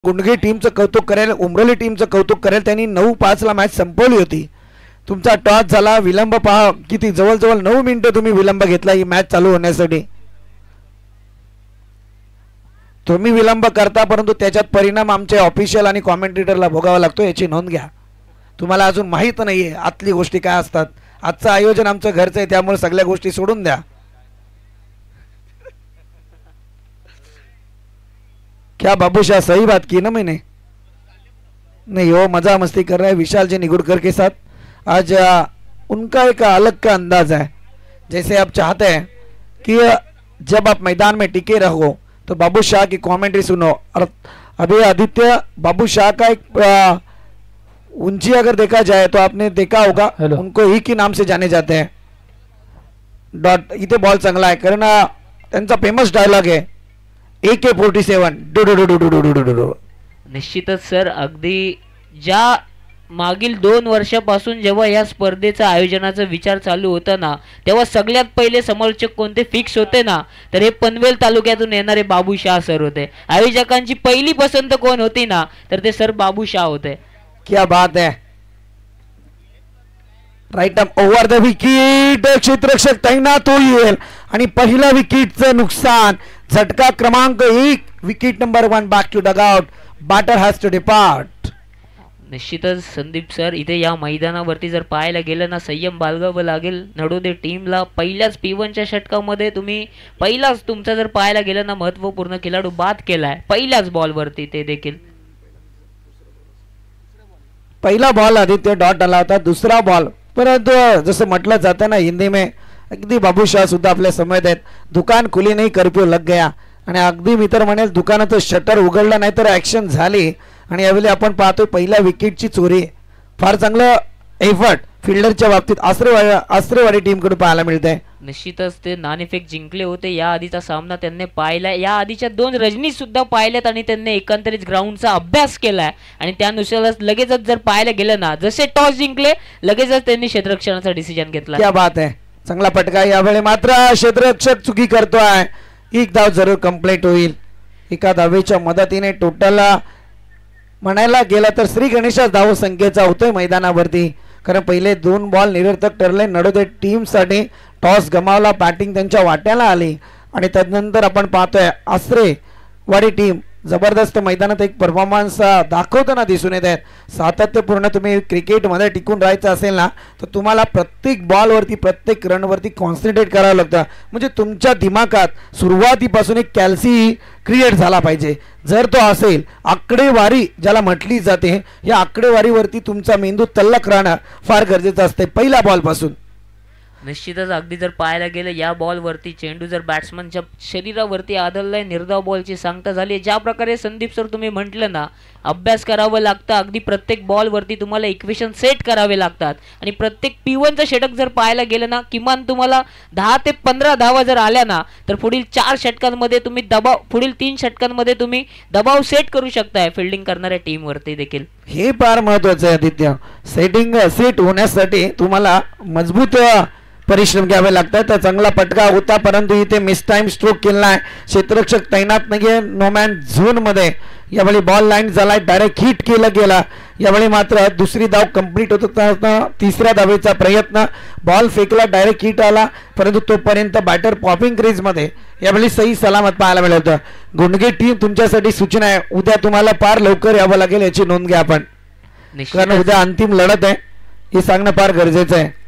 गुंडगे टीमचं कौतुक करेल, उमरोली टीमचं कौतुक करेल. त्यांनी 9-5 ला मॅच संपवली होती. तुमचा टॉस झाला, विलंब पहा किती, जवळजवळ 9 मिनिटं तुम्ही विलंब घेतला ही मॅच चालू होण्यासाठी. तुम्ही विलंब करता, परंतु त्याच्यात परिणाम आमचे ऑफिशियल आणि कॉमेंटेटरला भोगावा लागतो, याची नोंद घ्या. तुम्हाला अजून माहीत नाहीये आतली गोष्टी काय असतात. आजचं आयोजन आमचं घरचं आहे, त्यामुळे सगळ्या गोष्टी सोडून द्या. क्या बाबूशाह सही बात की ना मैंने? नहीं, वो मजा मस्ती कर रहा है विशाल जी निगुड़कर के साथ. आज उनका एक अलग का अंदाज है. जैसे आप चाहते हैं कि जब आप मैदान में टिके रहो तो बाबूशाह की कमेंट्री सुनो. और अभी आदित्य बाबूशाह का एक ऊंची अगर देखा जाए तो आपने देखा होगा, उनको ही की नाम से जाने जाते हैं. डॉट इथे बॉल चांगला आहे, कारण त्यांचा फेमस डायलॉग आहे AK-47 डू. निश्चितच सर, अगदी ज्या मागील 2 वर्षापासून जेव्हा या स्पर्धेचा आयोजनाचा विचार चालू होता ना, तेव्हा सगळ्यात पहिले समालोचक कोणते फिक्स होते ना, तर हे पनवेल तालुक्यातून येणारे बाबूशाह सर होते. आयोजकांची पहिली पसंत कोण होती ना, तर ते सर बाबूशाह होते. क्या बात है. Right up over the wicket, क्षेत्ररक्षक तैनात होईल आणि पहिल्या विकेटचं नुकसान. झटका क्रमांक 1, wicket number 1 back to dugout. Batter has to depart. निश्चितच संदीप सर, इथे या मैदानावरती जर पाहायला गेलं ना, संयम बाळगावं लागेल नडोदे टीमला. पहिल्याच P1च्या षटकामध्ये तुम्ही पहिलाच तुमचा जर पाहायला गेलं ना, महत्वपूर्ण खेळाडू बाद केलाय पहिल्याच बॉलवरती, ते देखील. पहिला बॉल आदित्य डॉट आला होता, दुसरा बॉल परंतु जसं म्हटलं जातं ना हिंदी में, अगदी बाबूशाह सुद्धा आपल्या समोर आहेत. दुकान खुली नाही, कर्फ्यू लग गया. आणि अगदी मी तर म्हणेल दुकानाचं शटर उघडलं नाही तर ॲक्शन झाली. आणि यावेळी आपण पाहतोय पहिल्या विकेटची चोरी. फार चांगलं एफर्ट फिल्डरच्या बाबतीत आसरेवाडी टीमकडून पाहायला मिळतंय. निश्चितच ते नाणेफेक जिंकले होते. या आधीचा सामना त्यांनी पाहिला, या आधीच्या 2 रजनी सुद्धा पाहिल्यात आणि त्यांनी एकंदरीत ग्राउंडचा अभ्यास केलाय. आणि त्यानुसारच लगेचच जर पाहायला गेलं ना, जसे टॉस जिंकले लगेचच त्यांनी क्षेत्ररक्षणाचा डिसिजन घेतला. क्या बात आहे, चांगला फटका. यावेळी मात्र क्षेत्ररक्षक चुकी करतोय. एक धाव जरूर कंप्लीट होईल. एका धावेच्या मदतीने टोटल म्हणायला गेला तर श्री गणेशा धाव संख्येचा होतोय मैदानावरती. कारण पहिले 2 बॉल निरर्थक ठरले नडोदे टीमसाठी. टॉस गमावला, बॅटिंग त्यांच्या वाट्याला आली आणि त्यानंतर आपण पाहतोय आसरेवाडी टीम जबरदस्त मैदानात एक परफॉर्मन्स दाखवताना दिसून येत आहेत. सातत्यपूर्ण तुम्ही क्रिकेटमध्ये टिकून राहायचं असेल ना, तर तुम्हाला प्रत्येक बॉलवरती प्रत्येक रनवरती कॉन्सन्ट्रेट करावं लागतं. म्हणजे तुमच्या दिमागात सुरुवातीपासून एक कॅल्सी क्रिएट झाला पाहिजे. जर तो असेल, आकडेवारी ज्याला म्हटली जाते, या आकडेवारीवरती तुमचा मेंदू तल्लख राहणं फार गरजेचं असते पहिल्या बॉलपासून. निश्चितच अगदी जर पाहायला गेलं या बॉलवरती चेंडू जर बॅट्समनच्या शरीरावरती आदळलाय, निर्धाव बॉलची सांगता झाली. ज्या प्रकारे संदीप सर तुम्ही म्हटलं ना, अभ्यास करावं लागतं. अगदी प्रत्येक बॉलवरती तुम्हाला इक्वेशन सेट करावे लागतात. आणि प्रत्येक P1चं षटक जर पाहायला गेलं ना, किमान तुम्हाला 10 ते 15 धावा जर आल्या ना, तर पुढील 4 षटकांमध्ये तुम्ही दबाव, पुढील 3 षटकांमध्ये तुम्ही दबाव सेट करू शकताय फिल्डिंग करणाऱ्या टीमवरती देखील. हे फार महत्वाचं आहे आदित्य. सेट होण्यासाठी तुम्हाला मजबूत परिश्रम घ्यावे लागतात. तर चांगला पटका होता, परंतु इथे मिस टाइम स्ट्रोक केलाय. क्षेत्ररक्षक तैनात नाहीये नो मॅन झोन मध्ये. यावेळी बॉल लाईन झालाय, डायरेक्ट हिट केला गेला. यावेळी मात्र दुसरी धाव कंप्लीट होत असताना तिसऱ्या धावेचा प्रयत्न, बॉल फेकला, डायरेक्ट हिट आला, परंतु तोपर्यंत बॅटर पॉपिंग क्रीज मध्ये यावेळी सही सलामत पाहायला मिळत होतं. गुंडगे टीम तुमच्यासाठी सूचना आहे, उद्या तुम्हाला फार लवकर यावं लागेल, याची नोंद घ्या आपण. कारण उद्या अंतिम लढत आहे, हे सांगणं फार गरजेचं आहे.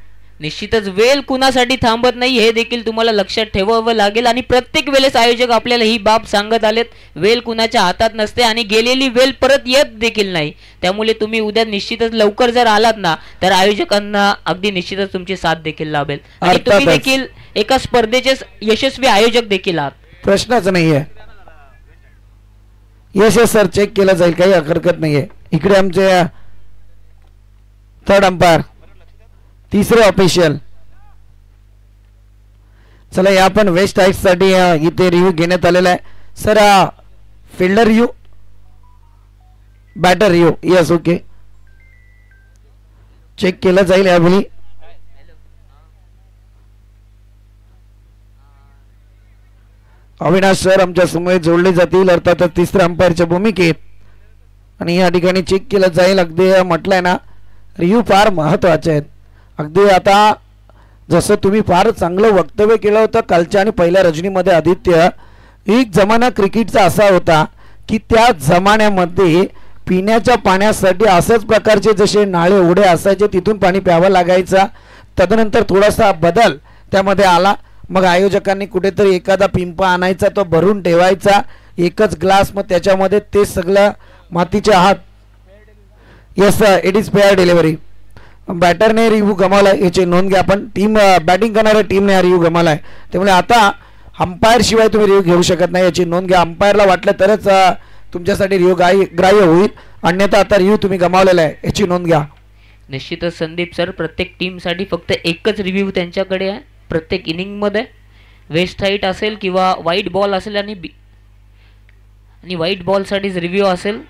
निश्चितच वेळ कुणासाठी थांबत नाही, हे देखील तुम्हाला लक्षात ठेवावं लागेल. आणि प्रत्येक वेळेस आयोजक आपल्याला ही बाब सांगत आलेत, वेळ कुणाच्या हातात नसते आणि गेलेली वेळ परत येत देखील नाही. त्यामुळे तुम्ही उद्या निश्चितच लवकर जर आलात ना, तर आयोजकांना अगदी निश्चितच तुमची साथ देखील लाभेल. आणि तुम्ही देखील एका स्पर्धेचे यशस्वी आयोजक देखील आहात, प्रश्नच नाहीये. यश सर चेक केलं जाईल, काही हरकत नाहीये. इकडे आमचे थर्ड अंपायर, तिसरे ऑफिशियल. चला, या पण वेस्ट हाईट साठी इथे रिव्ह्यू घेण्यात आलेला आहे. Sir fielder review, batter review, yes okay, check केलं जाईल यावेळी. अविनाश सर आमच्या समोर जोडले जातील, अर्थातच तिसऱ्या अंपायरच्या भूमिकेत. आणि या ठिकाणी चेक केलं जाईल. अगदी म्हटलंय ना, रिव्ह्यू फार महत्वाचे आहेत. अगदी आता जसं तुम्ही फार चांगलं वक्तव्य केलं होतं कालच्या आणि पहिल्या रजनीमध्ये आदित्य, एक जमाना क्रिकेटचा असा होता की त्या जमान्यामध्ये पिण्याच्या पाण्यासाठी अशाच प्रकारचे जसे नाळे ओढे असायचे, तिथून पाणी प्यावं लागायचं. तदनंतर थोडासा बदल त्यामध्ये आला. मग आयोजकांनी कुठेतरी एखादा पिंपा आणायचा, तो भरून ठेवायचा, एकच ग्लास, मग त्याच्यामध्ये ते सगळं मातीचे हात. Yes, it is fair delivery. बॅटरने रिव्ह्यू गमावला याची नोंद घ्या. आपण टीम बॅटिंग करणाऱ्या टीमने हा रिव्ह्यू गमावला आहे, त्यामुळे आता अंपायर शिवाय तुम्ही रिव्ह्यू घेऊ शकत नाही, याची नोंद घ्या. अंपायरला वाटलं तरच तुमच्यासाठी रिव्ह्यू ग्राह्य होईल, अन्यथा आता रिव्ह्यू तुम्ही गमावलेला आहे, याची नोंद घ्या. निश्चितच संदीप सर, प्रत्येक टीमसाठी फक्त एकच रिव्ह्यू त्यांच्याकडे आहे प्रत्येक इनिंगमध्ये. वेस्ट हाईट असेल किंवा वाईट बॉल असेल आणि वाईट बॉलसाठीच रिव्ह्यू असेल.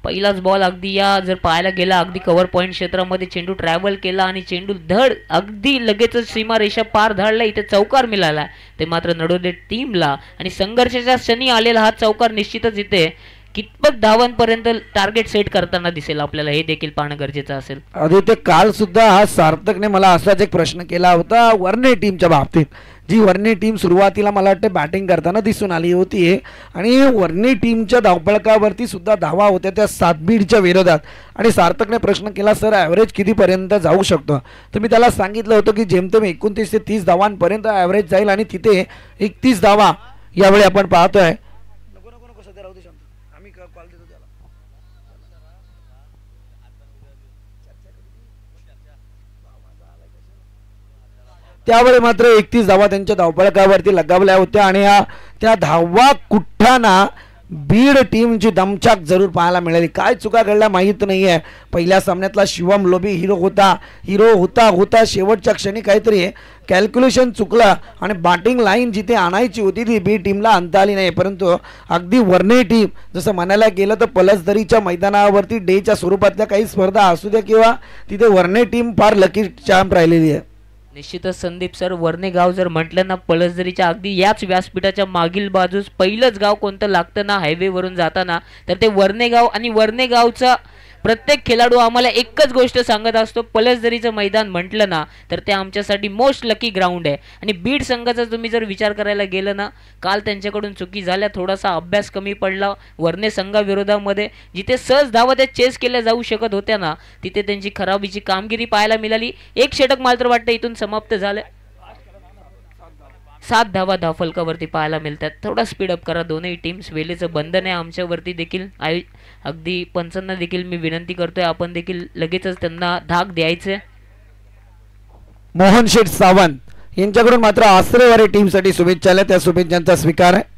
पहिलाच बॉल अगदी या जर पाहायला गेला अगदी कव्हर पॉईंट क्षेत्रामध्ये चेंडू ट्रॅव्हल केला आणि चेंडू धड अगदी लगेचच सीमारेषा पार धाडला. इथे चौकार मिळाला, ते मात्र नडोदे टीमला, आणि संघर्षाच्या क्षणी आलेला हा चौकार निश्चितच इथे कितपत धावांपर्यंत टार्गेट सेट करताना दिसेल आपल्याला, हे देखील पाहणं गरजेचं असेल. आदित्य, काल सुद्धा हा सार्थकने मला असाच एक प्रश्न केला होता वर्णे टीमच्या बाबतीत. जी वर्णे टीम सुरुवातीला मला वाटते बॅटिंग करताना दिसून आली होती, आणि वर्णे टीमच्या धावपळकावरती सुद्धा धावा होत्या त्या सातबीडच्या विरोधात. आणि सार्थकने प्रश्न केला, सर ॲव्हरेज कितीपर्यंत जाऊ शकतो? तर मी त्याला सांगितलं होतं की जेमतेम 29 ते 30 धावांपर्यंत ॲव्हरेज जाईल, आणि तिथे 31 धावा यावेळी आपण पाहतोय. त्यावेळी मात्र 31 धावा त्यांच्या धावपळकावरती लगावल्या होत्या, आणि त्या धावा कुठ्ठाना बीड टीमची दमछाक जरूर पाहायला मिळाली. काय चुका घडल्या माहीत नाही आहे. पहिल्या सामन्यातला शिवम लोबी हिरो होता शेवटच्या क्षणी काहीतरी कॅल्क्युलेशन चुकलं, आणि बॅटिंग लाईन जिथे आणायची होती ती बी टीमला आणता आली नाही. परंतु अगदी वर्णे टीम, जसं म्हणायला गेलं तर पलसदरीच्या मैदानावरती डेच्या स्वरूपातल्या काही स्पर्धा असू द्या किंवा तिथे वर्णे टीम फार लकी चॅम्प राहिलेली आहे. निश्चितच संदीप सर, वर्णे गाव जर म्हटलं ना, पळसदरीच्या अगदी याच व्यासपीठाच्या मागील बाजूस पहिलंच गाव कोणतं लागतं ना हायवेवरून जाताना, तर ते वर्णे गाव. आणि वर्णे गावचा प्रत्येक खेळाडू आम्हाला एकच गोष्ट सांगत असतो, पलसदरीचं मैदान म्हटलं ना तर ते आमच्यासाठी मोस्ट लकी ग्राउंड आहे. आणि बीड संघाचा तुम्ही जर विचार करायला गेलं ना, काल त्यांच्याकडून चुकी झाल्या, थोडासा अभ्यास कमी पडला वर्णे संघाविरोधामध्ये. जिथे सहज धावा त्या चेस केल्या जाऊ शकत होत्या ना, तिथे त्यांची खराबीची कामगिरी पाहायला मिळाली. एक षटक मात्र वाटतं इथून समाप्त झालं. 7 धावा धावफलकावरती पाहायला मिळतात. थोडा स्पीडअप करा दोन्ही टीम्स. वेळेचं बंधन आहे आमच्यावरती देखील. अगदी पंचांना देखील मी विनंती करतोय, आपण देखील लगेचच त्यांना धाक द्यायचे. मोहन शेठ सावंत यांच्याकडून मात्र आश्रयवारी टीमसाठी शुभेच्छा आल्या, त्या शुभेच्छांचा स्वीकार आहे.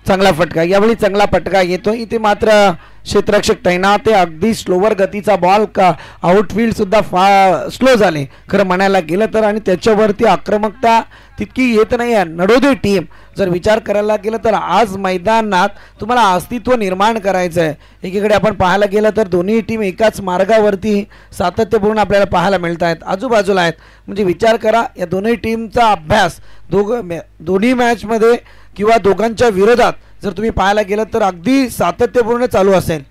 चांगला फटका, यावेळी चांगला फटका येतो. इथे मात्र क्षेत्ररक्षक तैनात आहे. अगदी स्लोवर गतीचा बॉल, का आउटफील्ड सुद्धा स्लो झाले खरं म्हणायला गेलं तर, आणि त्याच्यावरती आक्रमकता तितकी येत नाही आहे. नडोदे टीम जर विचार करायला गेलं तर आज मैदानात तुम्हाला अस्तित्व निर्माण करायचं आहे. एकीकडे आपण पाहायला गेलं तर दोन्ही टीम एकाच मार्गावरती सातत्यपूर्ण आपल्याला पाहायला मिळत आहेत, आजूबाजूला आहेत. म्हणजे विचार करा, या दोन्ही टीमचा अभ्यास दोन्ही मॅचमध्ये किंवा दोघांच्या विरोधात जर तुम्ही पाहायला गेलं तर अगदी सातत्यपूर्ण चालू असेल.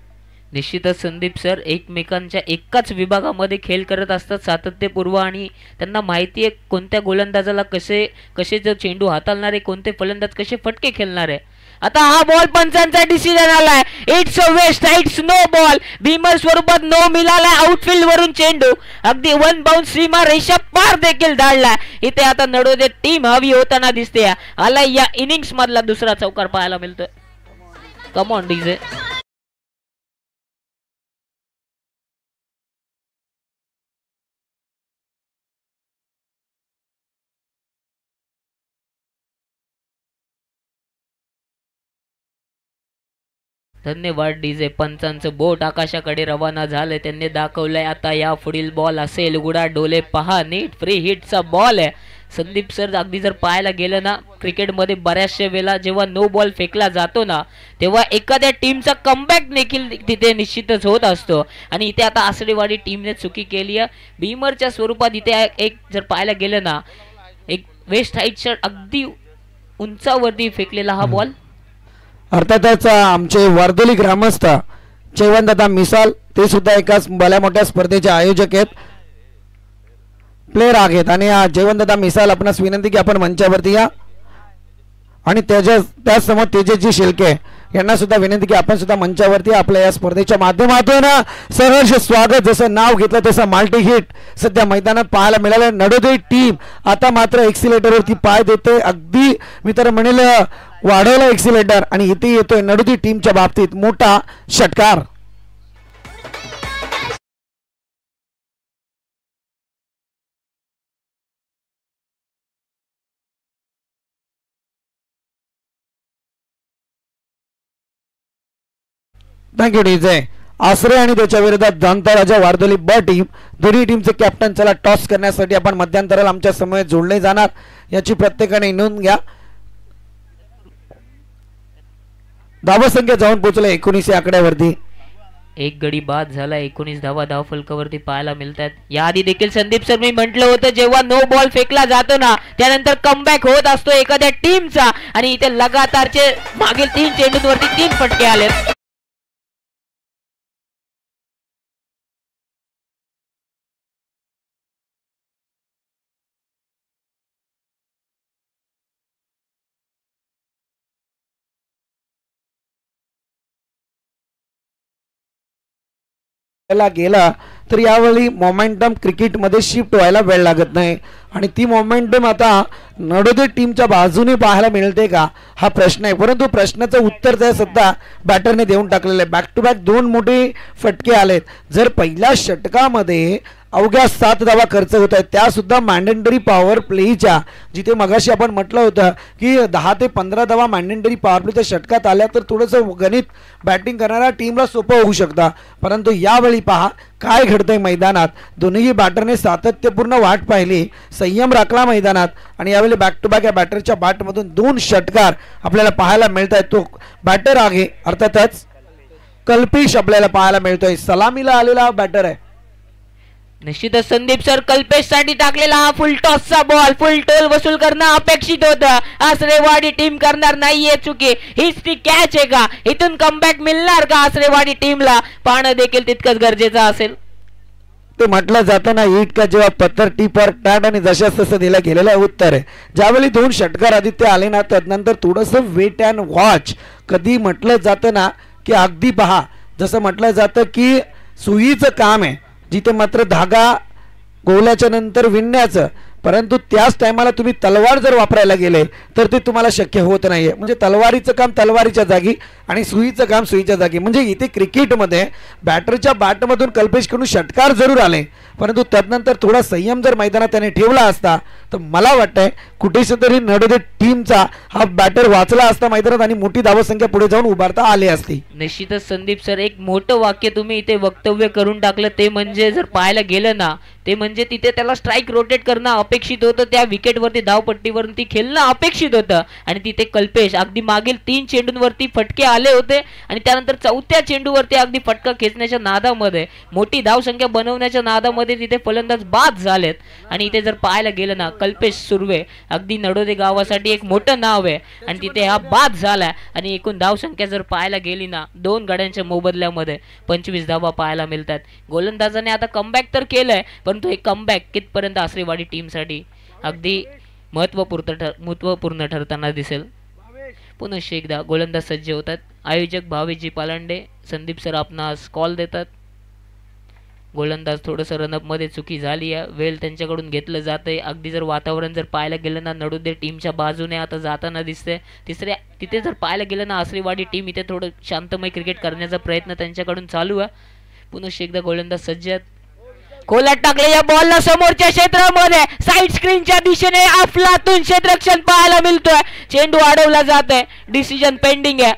निश्चितच संदीप सर, एकमेकांच्या एकाच विभागामध्ये खेळ करत असतात सातत्यपूर्व, आणि त्यांना माहिती आहे कोणत्या गोलंदाजाला कसे जर चेंडू हाताळणार आहे, कोणते फलंदाज कसे फटके खेळणार आहे. आता हा बॉल पंचांचा डिसिजन आलाय. It's a waist, it's no ball. Beamer स्वरूपात नो मिळाला. आउटफील्ड वरून चेंडू अगदी 1 बाउंस सीमा रेषा पार देखील धाडला. इथे आता नडोदे टीम हवी होताना दिसते. आला या इनिंग्स मधला दुसरा चौकार पाहायला मिळतोय. Come on DJ. धन्यवाद डीजे. पंचांचं बोट आकाशाकडे रवाना झालं. त्यांनी दाखवलंय आता या पुढील बॉल असेल. उघडा डोले पहा नीट. फ्री हिटचा बॉल आहे. संदीप सर, अगदी जर पाहायला गेलं ना, क्रिकेटमध्ये बऱ्याचशा वेळा जेव्हा नो बॉल फेकला जातो ना, तेव्हा एखाद्या टीमचा कमबॅक देखील तिथे निश्चितच होत असतो. आणि इथे आता आसडेवाडी टीमने चुकी केली आहे. भीमरच्या स्वरूपात इथे एक जर पाहायला गेलं ना, एक वेस्ट हाईटच्या अगदी उंचावरती फेकलेला हा बॉल. अर्थातच आमचे वर्दोली ग्रामस्थ चैवनदादा मिसाल ते सुद्धा एकाच भल्या मोठ्या स्पर्धेचे आयोजक आहेत, प्लेयर आहेत. आणि जयवंतदादा मिसाल आपणास विनंती की आपण मंचावरती या. आणि त्याचसमोर तेजसजी शेळके यांना सुद्धा विनंती की आपण सुद्धा मंचावरती आपल्या या स्पर्धेच्या माध्यमातून सहर्ष स्वागत. जसं नाव घेतलं तसं मल्टी हिट सध्या मैदानात पाहायला मिळालं. नडोदे टीम आता मात्र एक्सिलेटरवरती पाय देते, अगदी मी तर म्हणेल वाढवलं एक्सिलेटर, आणि इथे येतोय नडोदे टीमच्या बाबतीत मोठा षटकार. Thank you DJ. आसरे आणि त्याच्या विरोधात दंतराजा वारदोली ब टीम, दोन्ही टीमचे कॅप्टन चला टॉस करण्यासाठी आपण मध्यंतराला आमच्या समोर जोडले जाणार, याची प्रत्येकाने नोंद घ्या. धावसंख्या जाऊन पोहोचले 19 आकड्यावरती. एक गडी बाद झाला, 19 धावा धाव फलकावरती पाहायला मिळतात. याआधी देखील संदीप सर मी म्हटलं होतं जेव्हा नो बॉल फेकला जातो ना त्यानंतर कमबॅक होत असतो एखाद्या टीमचा, आणि इथे लगातारचे मागील 3 चेंडूंवरती 3 फटके आले. गेला तर यावेळी मोमेंटम क्रिकेटमध्ये शिफ्ट व्हायला वेळ लागत नाही, आणि ती मोमेंटम आता नडोदे टीमच्या बाजूने पाहायला मिळते का हा प्रश्न आहे. परंतु प्रश्नाचं उत्तर त्या सध्या बॅटरने देऊन टाकलेलं आहे. बॅक टू बॅक 2 मोठे फटके आलेत. जर पहिल्या षटकामध्ये अवघ्या 7 धावा खर्च होत आहेत, त्या सुद्धा मॅन्डेटरी पॉवर प्लेच्या, जिथे मगाशी आपण म्हटलं होतं की 10 ते 15 धावा मॅन्डेटरी पॉवर प्लेच्या षटकात आल्या तर थोडंसं गणित बॅटिंग करणाऱ्या टीमला सोपं होऊ शकतं. परंतु यावेळी पहा काय घडतंय मैदानात. दोन्ही बॅटरने सातत्यपूर्ण वाट पाहिली, संयम राखला मैदानात, आणि यावेळी बॅक टू बॅक या बॅटरच्या बॅटमधून 2 षटकार आपल्याला पाहायला मिळत आहेत. तो बॅटर आहे अर्थातच कल्पेश आपल्याला पाहायला मिळतोय, सलामीला आलेला बॅटर आहे. निश्चितच संदीप सर कल्पेश साठी टाकलेला हा फुल टॉसचा बॉल, फुल टोल वसूल करणं अपेक्षित होतं. आसरेवाडी टीम करणार नाहीये चुकी, हीच ती कॅच आहे का, इथून कमबॅक मिळणार का आसरेवाडी टीमला, पाहणं देखील तितकंच गरजेचं असेल. ते म्हटलं जातं ना ईट का जेव्हा पत्थर टीप और टाट, आणि जशाच तसं दिलं गेलेलं उत्तर आहे. ज्यावेळी 2 षटकार आदित्य आले ना त्यानंतर थोडंसं वेट अँड वॉच. कधी म्हटलं जातं ना की अगदी पहा, जसं म्हटलं जातं की सुईचं काम आहे, जिथे मात्र धागा गोवल्याच्या नंतर विणण्याचं, परंतु त्याच टायमाला तुम्ही तलवार जर वापरायला गेले तर ते तुम्हाला शक्य होत नाहीये. म्हणजे तलवारीचं काम तलवारीच्या जागी आणि सुईचं काम सुईच्या जागी. म्हणजे इथे क्रिकेटमध्ये बॅटरच्या बॅटमधून कल्पेशकडून षटकार जरूर आले, परंतु त्यानंतर थोडा संयम जर मैदानात त्याने ठेवला असता तर मला वाटतंय कुठेशी तरी नडोदे टीमचा हा बॅटर वाचला असता मैदानात, आणि मोठी धावसंख्या पुढे जाऊन उभारता आली असती. निश्चितच संदीप सर एक मोठं वाक्य तुम्ही इथे वक्तव्य करून टाकलं, ते म्हणजे जर पाहायला गेलं ना ते म्हणजे तिथे त्याला स्ट्राईक रोटेट करणं अपेक्षित होतं, त्या विकेटवरती धावपट्टीवरती खेळणं अपेक्षित होतं, आणि तिथे कल्पेश अगदी मागील 3 चेंडूंवरती फटके आले होते, आणि त्यानंतर 4थ्या चेंडूवरती अगदी फटका खेचण्याच्या नादामध्ये, मोठी धावसंख्या बनवण्याच्या नादामध्ये तिथे फलंदाज बाद झालेत. आणि इथे जर पाहायला गेलं ना कल्पेश सुर्वे अगदी नडोदे गावासाठी एक मोठं नाव आहे, आणि तिथे हा बाद झालाय. आणि एकूण धावसंख्या जर पाहायला गेली ना 2 गड्यांच्या मोबदल्यामध्ये 25 धावा पाहायला मिळतात. गोलंदाजाने आता कमबॅक तर केलंय, परंतु हे कमबॅक कितपर्यंत आसरेवाडी टीमसाठी अगदी महत्वपूर्ण ठरताना दिसेल. पुन्हा एकदा गोलंदाज सज्ज होतात. आयोजक भावेशजी पालांडे, संदीप सर आपणास कॉल देतात. गोलंदाज थोडंसं रनअपमध्ये चुकी झाली आहे, वेळ त्यांच्याकडून घेतलं जातंय. अगदी जर वातावरण जर पाहायला गेलं ना नडोदे टीमच्या बाजूने आता जाताना दिसते. तिथे जर पाहायला गेलं ना आसरेवाडी टीम इथे थोडं शांतमय क्रिकेट करण्याचा प्रयत्न त्यांच्याकडून चालू आहे. पुन्हा एकदा गोलंदाज सज्ज आहेत. खोलात टाकले या बॉलला समोरच्या क्षेत्रामध्ये साईड स्क्रीनच्या दिशेने अफलातून क्षेत्ररक्षण पाहायला मिळतोय. चेंडू अडवला जात आहे, डिसिजन पेंडिंग आहे.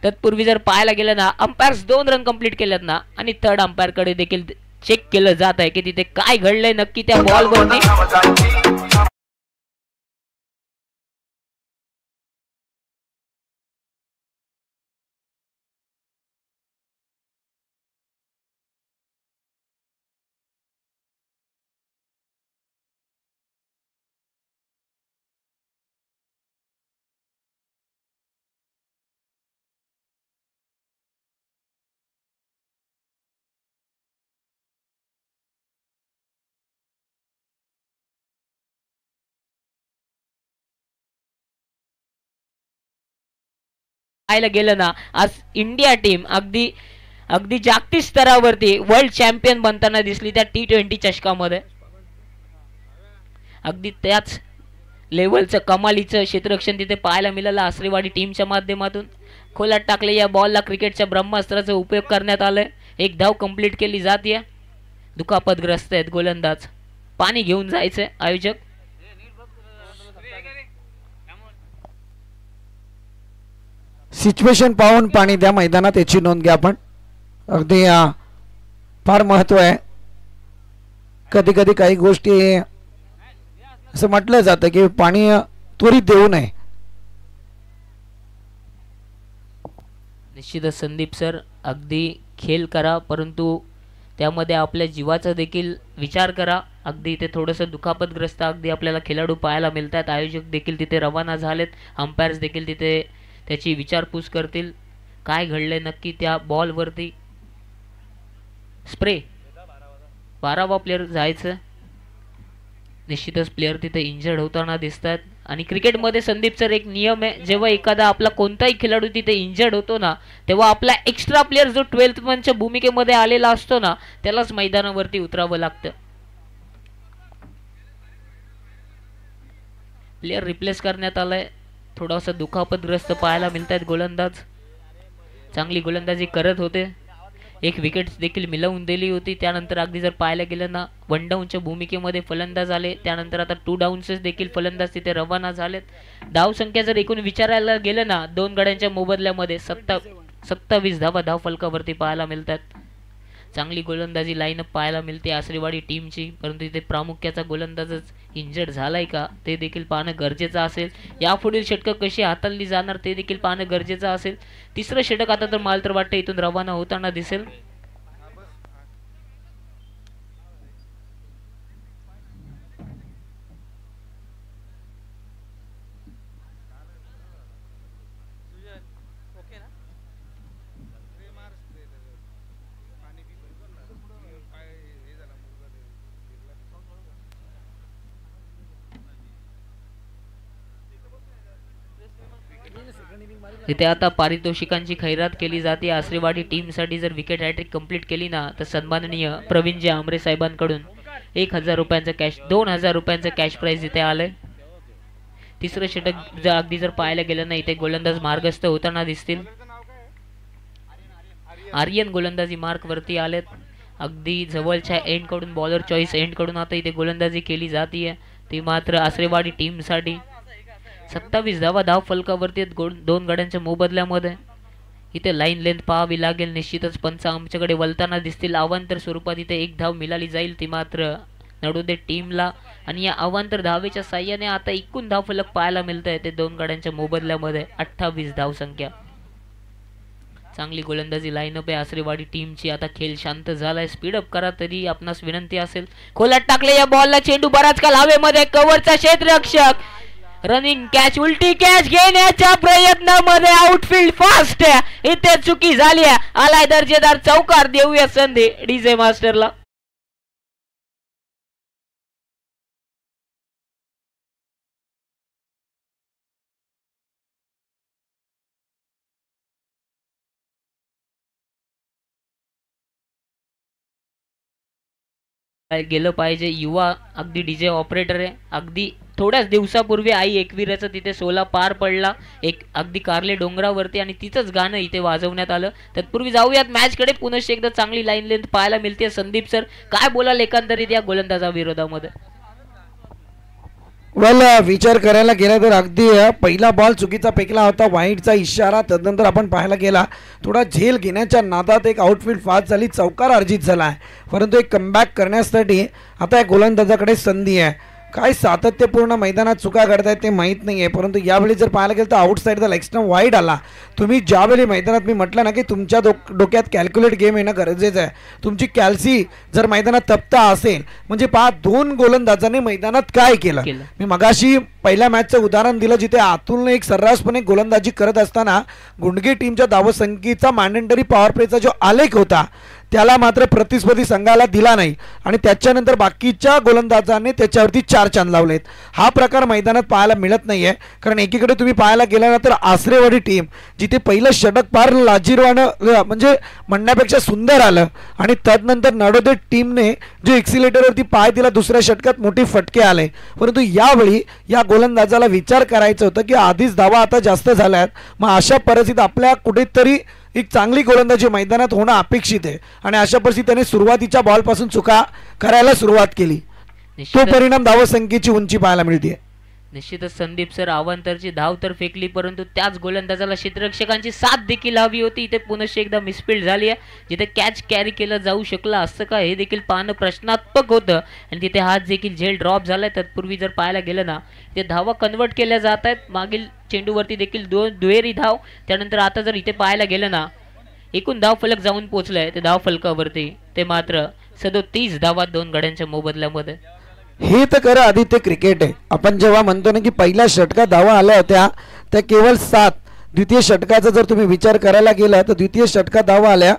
तत्पूर्वी जर पाहायला गेलं ना अंपायर्स 2 रन कंप्लीट केलेत ना, आणि थर्ड अंपायर कडे देखील चेक केलं जात आहे की तिथे काय घडलंय नक्की त्या बॉलवरती. पाहायला गेलं ना आज इंडिया टीम अगदी अगदी जागतिक स्तरावरती वर्ल्ड चॅम्पियन बनताना दिसली त्या T20 चषकामध्ये. अगदी त्याच लेवलचं कमालीचं क्षेत्ररक्षण तिथे पाहायला मिळालं आसरेवाडी टीमच्या माध्यमातून. खोलात टाकले या बॉलला क्रिकेटच्या ब्रह्मास्त्राचा उपयोग करण्यात आलाय. एक धाव कंप्लीट केली जाते. दुखापतग्रस्त आहेत गोलंदाज. पाणी घेऊन जायचंय आयोजक. सिच्युएशन पाहून पाणी द्या मैदानात याची नोंद घ्या आपण. अगदी फार महत्व आहे. कधी कधी काही गोष्टी असं म्हटलं जातं की पाणी त्वरित देऊ नये. निश्चितच संदीप सर अगदी खेळ करा परंतु त्यामध्ये आपल्या जीवाचा देखील विचार करा. अगदी इथे थोडंसं दुखापतग्रस्त अगदी आपल्याला खेळाडू पाहायला मिळतात. आयोजक देखील तिथे रवाना झालेत. अंपायर्स देखील तिथे त्याची विचारपूस करतील. काय घडले नक्की त्या बॉलवरती. स्प्रे 12वा प्लेअर जायचं. निश्चितच प्लेअर तिथे इंजर्ड होताना दिसतात. आणि क्रिकेटमध्ये संदीप सर एक नियम आहे जेव्हा एखादा आपला कोणताही खेळाडू तिथे इंजर्ड होतो ना तेव्हा आपला एक्स्ट्रा प्लेअर जो 12th मनच्या भूमिकेमध्ये आलेला असतो ना त्यालाच मैदानावरती उतरावं लागतं. प्लेअर रिप्लेस करण्यात आलाय. थोडासा दुखापतग्रस्त पाहायला मिळतात गोलंदाज. चांगली गोलंदाजी करत होते. एक विकेट देखील मिळवून दिली होती. त्यानंतर अगदी जर पाहायला गेलं ना 1 डाऊनच्या भूमिकेमध्ये फलंदाज आले. त्यानंतर आता 2 डाऊन्सच देखील फलंदाज तिथे रवाना झालेत. धाव संख्या जर एकूण विचारायला गेलं ना 2 गड्यांच्या मोबदल्यामध्ये 27 धावा धाव फलकावरती पाहायला मिळतात. चांगली गोलंदाजी लाईनअप पाहायला मिळते आसरेवाडी टीमची. परंतु इथे प्रामुख्याचा गोलंदाजच इंजर्ड झालाय का ते देखील पाहणं गरजेचं असेल. यापुढील षटकं कशी हाताळली जाणार ते देखील पाहणं गरजेचं असेल. तिसरं षटक आता तर मला तर वाटतं इथून रवाना होताना दिसेल. इथे आता पारितोषिकांची खैरात केली जाते. आसरेवाडी टीमसाठी जर विकेट हॅट्रिक कंप्लीट केली ना तर सन्माननीय प्रवीणजी आमरे साहेबांकडून 1000 रुपयांचं कॅश 2000 रुपयांचं कॅश प्राइज इथे आलंय. तिसरं षटक अगदी जर पाहायला गेलं ना इथे गोलंदाज मार्गस्थ होताना दिसतील. आर्यन गोलंदाजी मार्क वरती आलेत. अगदी जवळच्या एंड कडून बॉलर चॉईस एंड कडून आता इथे गोलंदाजी केली जाते. ती मात्र आसरेवाडी टीमसाठी 27 धावा धाव फलकावरती 2 गड्यांच्या मोबदल्यामध्ये. इथे लाईन लेंथ पाहावी लागेल. निश्चितच पंच आमच्याकडे वलताना दिसतील. अवांतर स्वरूपात इथे 1 धाव मिळाली जाईल ती मात्र नडोदे टीमला. आणि या अवांतर धावेच्या साह्याने आता एकूण धाव फलक पाहायला मिळत आहे ते 2 गड्यांच्या मोबदल्यामध्ये 28 धाव संख्या. चांगली गोलंदाजी लाईनअप आहे आसरेवाडी टीमची. आता खेळ शांत झालाय. स्पीडअप करा तरी आपणास विनंती असेल. खोलात टाकले या बॉलला. चेंडू बराच काल हवेमध्ये. कव्हरचा क्षेत्ररक्षक रनिंग कॅच उलटी कॅच घेण्याच्या प्रयत्नामध्ये आउटफील्ड फास्ट इथे चुकी झाली. आलाय दर्जेदार चौकार. देऊया संधी डीजे मास्टरला. गेलं पाहिजे. युवा अगदी डीजे ऑपरेटर आहे. अगदी थोड्याच दिवसापूर्वी आई एकवीराचं तिथे 16 पार पडला. एक अगदी कारले डोंगरावरती आणि तिथंच गाणं इथे वाजवण्यात आलं. तत्पूर्वी जाऊयात मॅच कडे. पुनश्च एकदा चांगली लाईन लेंथ पाहायला मिळते. संदीप सर काय बोलाल एकंदरीत या गोलंदाजा विरोधामध्ये. विचार करायला गेला तर अगदी पहिला बॉल चुकीचा फेकला होता. वाईटचा इशारा. तदनंतर आपण पाहायला गेला थोडा झेल घेण्याच्या नादात एक आउटफील्ड फास्ट झाली. चौकार अर्जित झाला आहे. परंतु एक कमबॅक करण्यासाठी आता या गोलंदाजाकडे संधी आहे. काय सातत्यपूर्ण मैदानात चुका घडतायत ते माहीत नाही आहे. परंतु यावेळी जर पाहायला गेलं तर आउटसाईडचा लेग स्टंप वाईड आला. तुम्ही ज्यावेळी मैदानात मी म्हटलं ना की तुमच्या डोक्यात कॅल्क्युलेट गेम येणं गरजेचं आहे. तुमची कॅल्सी जर मैदानात तप्ता असेल म्हणजे पहा 2 गोलंदाजांनी मैदानात काय केलं. मी मगाशी पहिल्या मॅचचं उदाहरण दिलं जिथे अतुलने एक सर्रासपणे गोलंदाजी करत असताना गुंडगे टीमच्या धावसंख्येचा मॅन्डेटरी पॉवर प्लेचा जो आलेख होता त्याला मात्र प्रतिस्पर्धी संघाला दिला नाही आणि त्याच्यानंतर बाकीच्या गोलंदाजांनी त्याच्यावरती 4 चांद लावलेत. हा प्रकार मैदानात पाहायला मिळत नाहीये. कारण एकीकडे तुम्ही पाहायला गेल्यानंतर आसरेवाडी टीम जिथे पहिलं षटक फार लाजीरवाणं म्हणजे म्हणण्यापेक्षा सुंदर आलं आणि त्यानंतर नडोदे टीमने जो एक्सिलेटरवरती पाय दिला दुसऱ्या षटकात मोठी फटके आले. परंतु यावेळी या गोलंदाजाला विचार करायचं होतं की आधीच धावा आता जास्त झाल्यात, मग अशा परिस्थितीत आपल्या कुठेतरी एक चांगली गोलंदाजी मैदानात होणं अपेक्षित आहे आणि अशा परिस्थितीत त्याने सुरुवातीच्या बॉलपासून चुका करायला सुरुवात केली. तो परिणाम धावसंख्येची उंची पाहायला मिळते. निश्चितच संदीप सर अवांतरची धाव तर फेकली, परंतु त्याच गोलंदाजाला क्षेत्ररक्षकांची साथ देखील हवी होती. इथे पुन्हा एकदा मिसफील्ड झाली आहे, जिथे कॅच कॅरी केला जाऊ शकला असतं का हे देखील पाहणं प्रश्नात्मक होतं आणि तिथे हात देखील झेल ड्रॉप झालाय. तत्पूर्वी जर पाहायला गेलं ना ते धावा कन्वर्ट केल्या जात आहेत. मागील चेंडूवरती देखील 2 दुहेरी धाव. त्यानंतर आता जर इथे पाहायला गेलं ना एकूण धाव फलक जाऊन पोहोचलाय ते धाव फलकावरती ते मात्र 37 धावा 2 गड्यांच्या मोबदल्यामध्ये. हे तर खरं आदित्य क्रिकेट आहे. आपण जेव्हा म्हणतो ना की पहिल्या षटकात धावा आल्या होत्या त्या केवळ 7, द्वितीय षटकाचा जर तुम्ही विचार करायला गेला तर द्वितीय षटकात धावा आल्या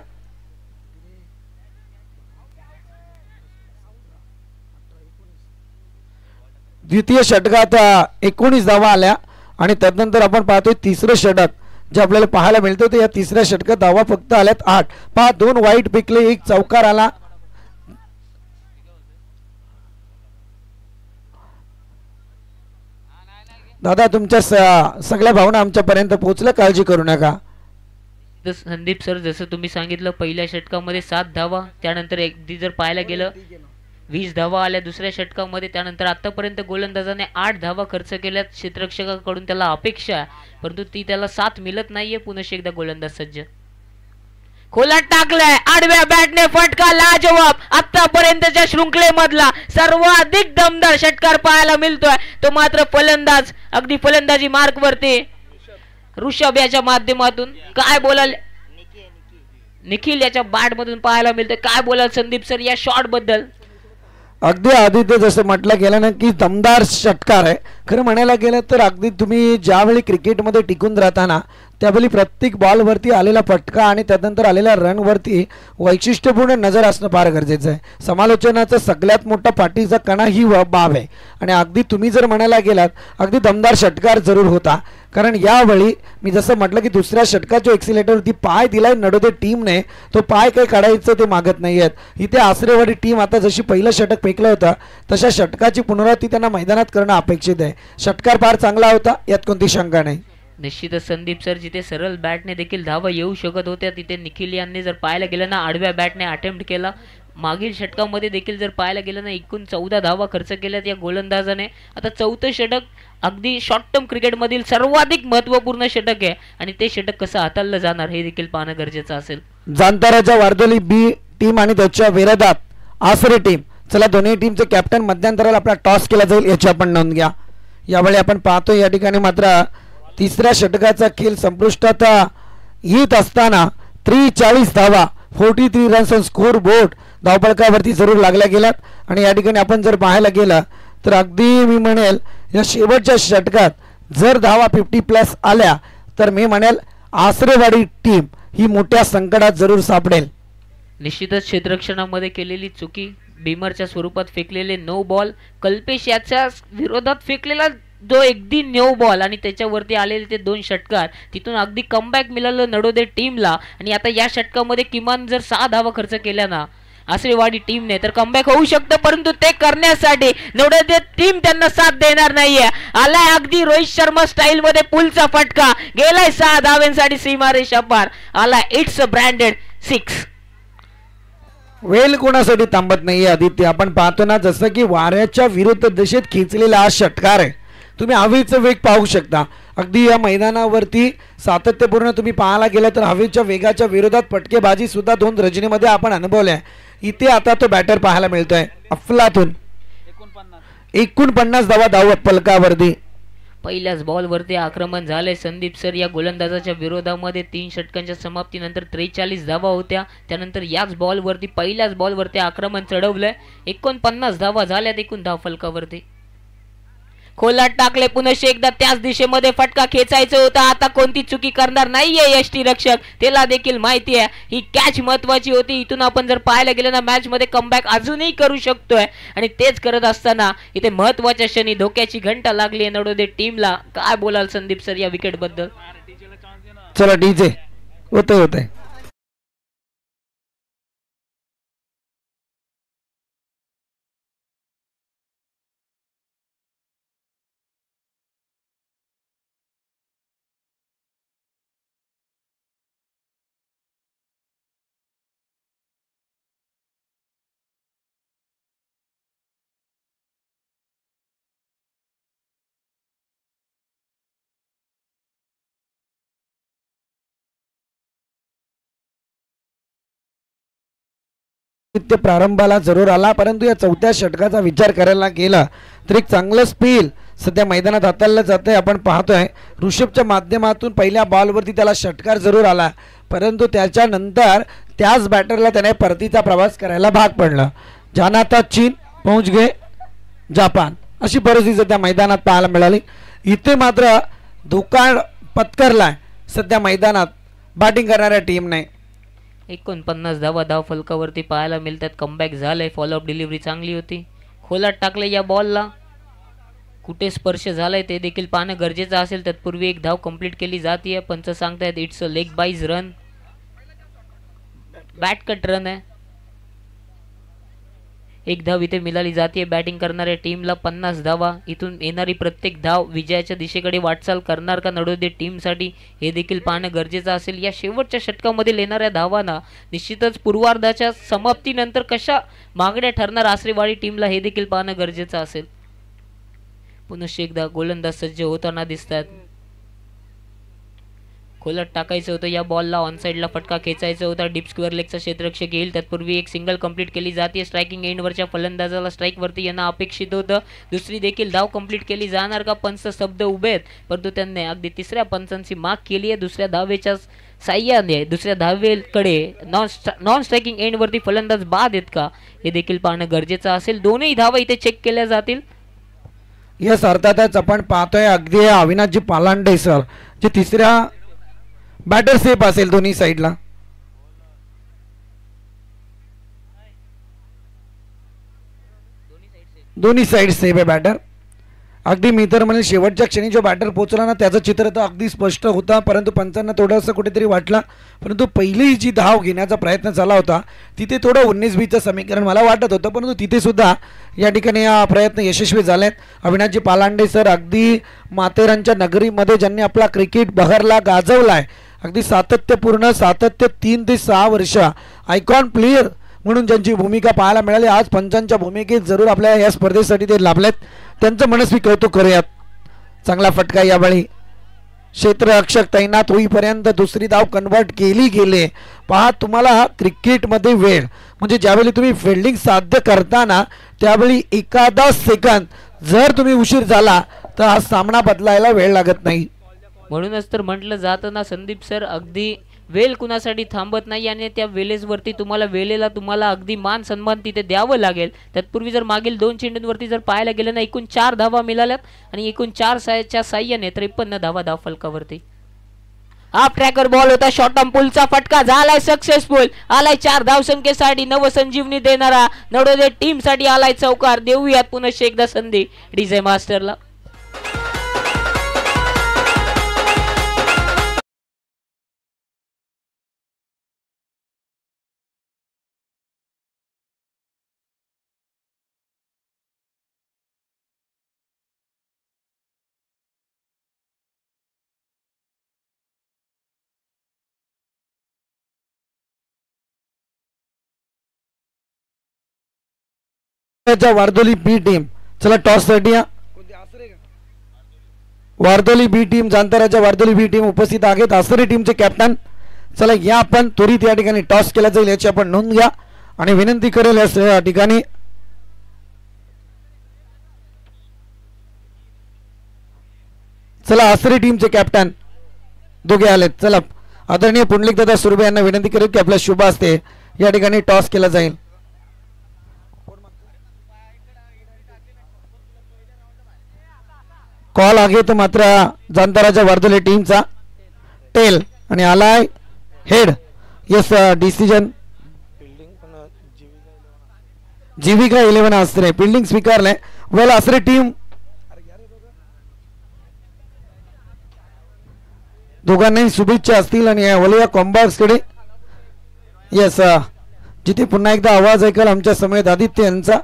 द्वितीय षटकात 19 धावा आल्या आणि त्यानंतर आपण पाहतोय तिसरं षटक जे आपल्याला पाहायला मिळतं तर या तिसऱ्या षटकात धावा फक्त आल्यात 8. 2 वाईट पिकले, 1 चौकार आला. दादा तुमच्या सगळ्या भावना आमच्यापर्यंत पोहोचल्या, काळजी करू नका. संदीप सर जसं तुम्ही सांगितलं पहिल्या षटकामध्ये 7 धावा, त्यानंतर अगदी जर पाहायला गेलं 20 धावा आल्या दुसऱ्या षटकामध्ये. त्यानंतर आतापर्यंत गोलंदाजाने 8 धावा खर्च केल्यात. क्षेत्ररक्षकाकडून त्याला अपेक्षा आहे परंतु ती त्याला साथ मिळत नाहीये. पुन्हा एकदा गोलंदाज सज्ज खोलात टाकलाय, आडव्या बॅटने फटका लाजवाब. आतापर्यंतच्या शृंखलेमधला सर्वाधिक दमदार षटकार पाहायला मिळतोय तो मात्र फलंदाज अगदी फलंदाजी मार्क वरती ऋषभ याच्या माध्यमातून. काय बोलाल निखिल याच्या बॅट मधून पाहायला मिळतोय. काय बोलाल संदीप सर या शॉट बद्दल? अगदी आदित्य जसं म्हटलं गेलं ना की दमदार षटकार आहे. खरं म्हणायला गेलं तर अगदी तुम्ही ज्यावेळी क्रिकेटमध्ये टिकून राहताना त्यावेळी प्रत्येक बॉलवरती आलेला फटका आणि त्यानंतर आलेल्या रनवरती वैशिष्ट्यपूर्ण नजर असणं फार गरजेचं आहे. समालोचनाचा सगळ्यात मोठा पाठीचा कणा ही बाब आहे आणि अगदी तुम्ही जर म्हणायला गेलात अगदी दमदार षटकार जरूर होता. कारण यावेळी मी जसं म्हटलं की दुसऱ्या षटकात जो एक्सिलेटरवरती पाय दिलाय नडोदे टीमने तो पाय काही काढायचं ते मागत नाही आहेत. इथे आसरेवाडी टीम आता जशी पहिलं षटक फेकलं होतं तशा षटकाची पुनरावृत्ती त्यांना मैदानात करणं अपेक्षित आहे. षटकार फार चांगला होता यात कोणती शंका नाही. निश्चितच संदीप सर जिथे सरळ बॅटने देखील धावा येऊ शकत होत्या तिथे निखिल यांनी जर पाहायला गेलं ना आडव्या बॅटने अटेम्प्ट केला. मागील षटकामध्ये देखील जर पाहायला गेलं ना एकूण 14 धावा खर्च केल्यात या गोलंदाजाने. आता 4थं षटक अगदी शॉर्ट टर्म क्रिकेटमधील सर्वाधिक महत्त्वपूर्ण षटक आहे आणि ते षटक कसं हाताळलं जाणार हे देखील पाहणं गरजेचं असेल. जांताराच्या वारदोली बी टीम आणि त्याच्या विरोधात आसरे टीम. चला दोन्ही टीमचे कॅप्टन मध्यंतराला आपला टॉस केला जाईल याची आपण नोंद घ्या. यावेळी आपण पाहतो या ठिकाणी मात्र तिसऱ्या षटकाचा खेळ संपुष्टात येत असताना 43 धावा 43 रन्स ऑन स्कोर बोर्ड धावफलकावरती जरूर लागल्या गेल्यात आणि या ठिकाणी आपण जर पाहायला गेलं तर अगदी मी म्हणेल या शेवटच्या षटकात जर धावा 50+ आल्या तर मी म्हणेल आसरेवाडी टीम ही मोठ्या संकटात जरूर सापडेल. निश्चितच क्षेत्ररक्षणामध्ये केलेली चुकी, बीमरच्या स्वरूपात फेकलेले नो बॉल, कल्पेश याच्या विरोधात फेकलेला जो अगदी न्यू बॉल आणि त्याच्यावरती आलेले ते 2 षटकार तिथून अगदी कमबॅक मिळालं नडोदे टीमला. आणि आता या षटकामध्ये किमान जर 6 धावा खर्च केल्या ना आसरेवाडी टीमने तर कमबॅक होऊ शकतं परंतु ते करण्यासाठी नडोदे टीम त्यांना साथ देणार नाहीये. आलाय अगदी रोहित शर्मा स्टाईल मध्ये पुलचा फटका गेलाय 6 धाव्यांसाठी सीमारेषा पार. आलाय इट्स अ ब्रँडेड 6. वेल कोणासाठी थांबत नाहीये आदित्य. आपण पाहतो ना जसं की वाऱ्याच्या विरुद्ध दिशेत खेचलेला हा षटकार आहे. तुम्ही हवेचा वेग पाहू शकता. अगदी या मैदानावरती सातत्यपूर्ण तुम्ही पाहायला गेलं तर हवेच्या वेगाच्या विरोधात फटकेबाजी सुद्धा 2 रजनीमध्ये आपण अनुभवल्या. इथे आता तो बॅटर पाहायला मिळतोय अफलातून 49 धावा धाव फलकावरती. पहिल्याच बॉलवरती आक्रमण झाले संदीप सर. या गोलंदाजाच्या विरोधामध्ये 3 षटकांच्या समाप्तीनंतर 43 धावा होत्या. त्यानंतर याच बॉलवरती पहिल्याच बॉलवरती आक्रमण चढवलंय. 49 धावा झाल्यात एकूण धाव फलकावरती. खोलात टाकले, पुन्हा एकदा त्याच दिशेमध्ये फटका खेचायचा होता. आता कोणती चुकी करणार नाहीये यष्टीरक्षक, त्याला देखील माहिती आहे ही कॅच महत्वाची होती. इथून आपण जर पाहायला गेलं ना मॅच मध्ये कमबॅक अजूनही करू शकतोय आणि तेच करत असताना इथे महत्वाच्या क्षणी धोक्याची घंटा लागली आहे नडोदे टीमला. काय बोलाल संदीप सर या विकेट बद्दल? चला डीजे होते प्रारंभाला जरूर आला, परंतु या चौथ्या षटकाचा विचार करायला गेला तर एक चांगलं स्पील सध्या मैदानात हाताळलं जातंय. आपण पाहतोय ऋषभच्या माध्यमातून पहिल्या बॉलवरती त्याला षटकार जरूर आला, परंतु त्याच्यानंतर त्याच बॅटरला त्याने परतीचा प्रवास करायला भाग पडला. जानाता चीन पहुंच गए जापान, अशी परिस्थिती सध्या मैदानात पाहायला मिळाली. इथे मात्र धोका पत्करलाय सध्या मैदानात बॅटिंग करणाऱ्या टीमने. 49 धावा धाव फलकावरती पाहायला मिळतात. कमबॅक झालंय, फॉलोअप डिलिव्हरी चांगली होती. खोलात टाकले या बॉलला, कुठे स्पर्श झालाय ते देखील पाहणं गरजेचं असेल. तत्पूर्वी एक धाव कंप्लीट केली जाते. पंच सांगतायत it's a leg byes run, bat cut run आहे. एक धाव इथे मिळाली जाते बॅटिंग करणाऱ्या टीमला. 50 धावा, इथून येणारी प्रत्येक धाव विजयाच्या दिशेकडे वाटचाल करणार का नडोदे टीमसाठी हे देखील पाहणं गरजेचं असेल. या शेवटच्या षटकामध्ये येणाऱ्या धावांना निश्चितच पूर्वार्धाच्या समाप्तीनंतर कशा मागण्या ठरणार आसरेवाडी टीमला हे देखील पाहणं गरजेचं असेल. पुन्हा एकदा गोलंदाज सज्ज होताना दिसतात. खोलात टाकायचं होतं या बॉलला, ऑन साईडला फटका खेचायचा होता. डीप स्क्वेअर लेगचा क्षेत्ररक्षक येईल. तत्पूर्वी एक सिंगल कंप्लीट केली जाते. स्ट्रायकिंग एंडवरच्या फलंदाजाला स्ट्राईक वरती येणं अपेक्षित होतं. दुसरी देखील धाव कंप्लीट केली जाणार का? पंच शब्द उभे आहेत, परंतु त्यांनी अगदी तिसऱ्या पंचांची माग केली आहे. दुसऱ्या धावेच्या साह्याने दुसऱ्या धावेकडे नॉन स्ट्रायकिंग एंडवरती फलंदाज बाद आहेत का हे देखील पाहणं गरजेचं असेल. दोनही धावा इथे चेक केल्या जातील. यस, अर्थातच आपण पाहतोय अगदी अविनाशजी पालांडे सर जे तिसऱ्या बॅटर सेफ असेल दोन्ही साईडला. दोन्ही साईड सेफ आहे बॅटर. अगदी मी तर म्हणजे शेवटच्या क्षणी जो बॅटर पोहोचला ना त्याचं चित्र तर अगदी स्पष्ट होता, परंतु पंचांना थोडंसं कुठेतरी वाटलं. परंतु पहिली जी धाव घेण्याचा प्रयत्न झाला होता तिथे थोडं 19-20चं समीकरण मला वाटत होतं, परंतु तिथे सुद्धा या ठिकाणी हा प्रयत्न यशस्वी झालेत. अविनाशजी पालांडे सर अगदी माथेरानच्या नगरीमध्ये ज्यांनी आपला क्रिकेट बहरला गाजवलाय, अगदी सातत्यपूर्ण 3 ते 6 वर्ष आयकॉन प्लेयर म्हणून ज्यांची भूमिका पाहायला मिळाली, आज पंचांच्या भूमिकेत जरूर आपल्या या स्पर्धेसाठी ते लाभलेत. त्यांचं मनस्वी कौतुक करूयात. चांगला फटका यावेळी क्षेत्ररक्षक तैनात होईपर्यंत दुसरी धाव कन्वर्ट केली गेले. पहा, तुम्हाला क्रिकेटमध्ये वेळ म्हणजे ज्यावेळी तुम्ही फिल्डिंग साध्य करताना त्यावेळी एखादा सेकंद जर तुम्ही उशीर झाला तर हा सामना बदलायला वेळ लागत नाही. म्हणूनच तर म्हटलं जातं ना संदीप सर, अगदी वेळ कुणासाठी थांबत नाही आणि त्या वेळेवरती तुम्हाला अगदी मान सन्मान तिथे द्यावं लागेल. तत्पूर्वी जर मागील 2 चेंडूंवरती जर पाहायला गेलं ना एकूण 4 धावा मिळाल्यात आणि एकूण 4 साह्याने 53 धावा धाव फलकावरती. हाफ ट्रॅकर बॉल होता, शॉर्ट आर्म पुलचा फटका झालाय सक्सेसफुल. आलाय 4 धावसंख्येसाठी नवसंजीवनी देणारा नडोदे टीम साठी आलाय चौकार. देऊयात पुन्हा एकदा संधी डीजे मास्टरला. वारदोली बी टीम, चला टॉस साठी वारदोली बी टीम, जाणताराच्या वारदोली बी टीम उपस्थित आहेत. आसरे टीमचे कॅप्टन, चला या आपण त्वरित या ठिकाणी टॉस केला जाईल याची आपण नोंद घ्या आणि विनंती करेल या ठिकाणी चला आसरे टीमचे कॅप्टन दोघे आलेत. चला आदरणीय पुंडलिकदादा सुरभे यांना विनंती करेल की आपल्या शुभ हस्ते या ठिकाणी टॉस केला जाईल. कॉल आगे तो मात्र जांताराच्या वर्दुले टीमचा टेल आणि आलाय हेड. यस डिसिजन जीविका 11 असरे फिल्डिंग स्वीकारले. वेल असरे टीम दोघांनाही शुभेच्छा असतील आणि वलया कॉम्बॅक्स कडे. यस जिथे पुन्हा एकदा आवाज ऐकाल आमच्या समेत आदित्य यांचा.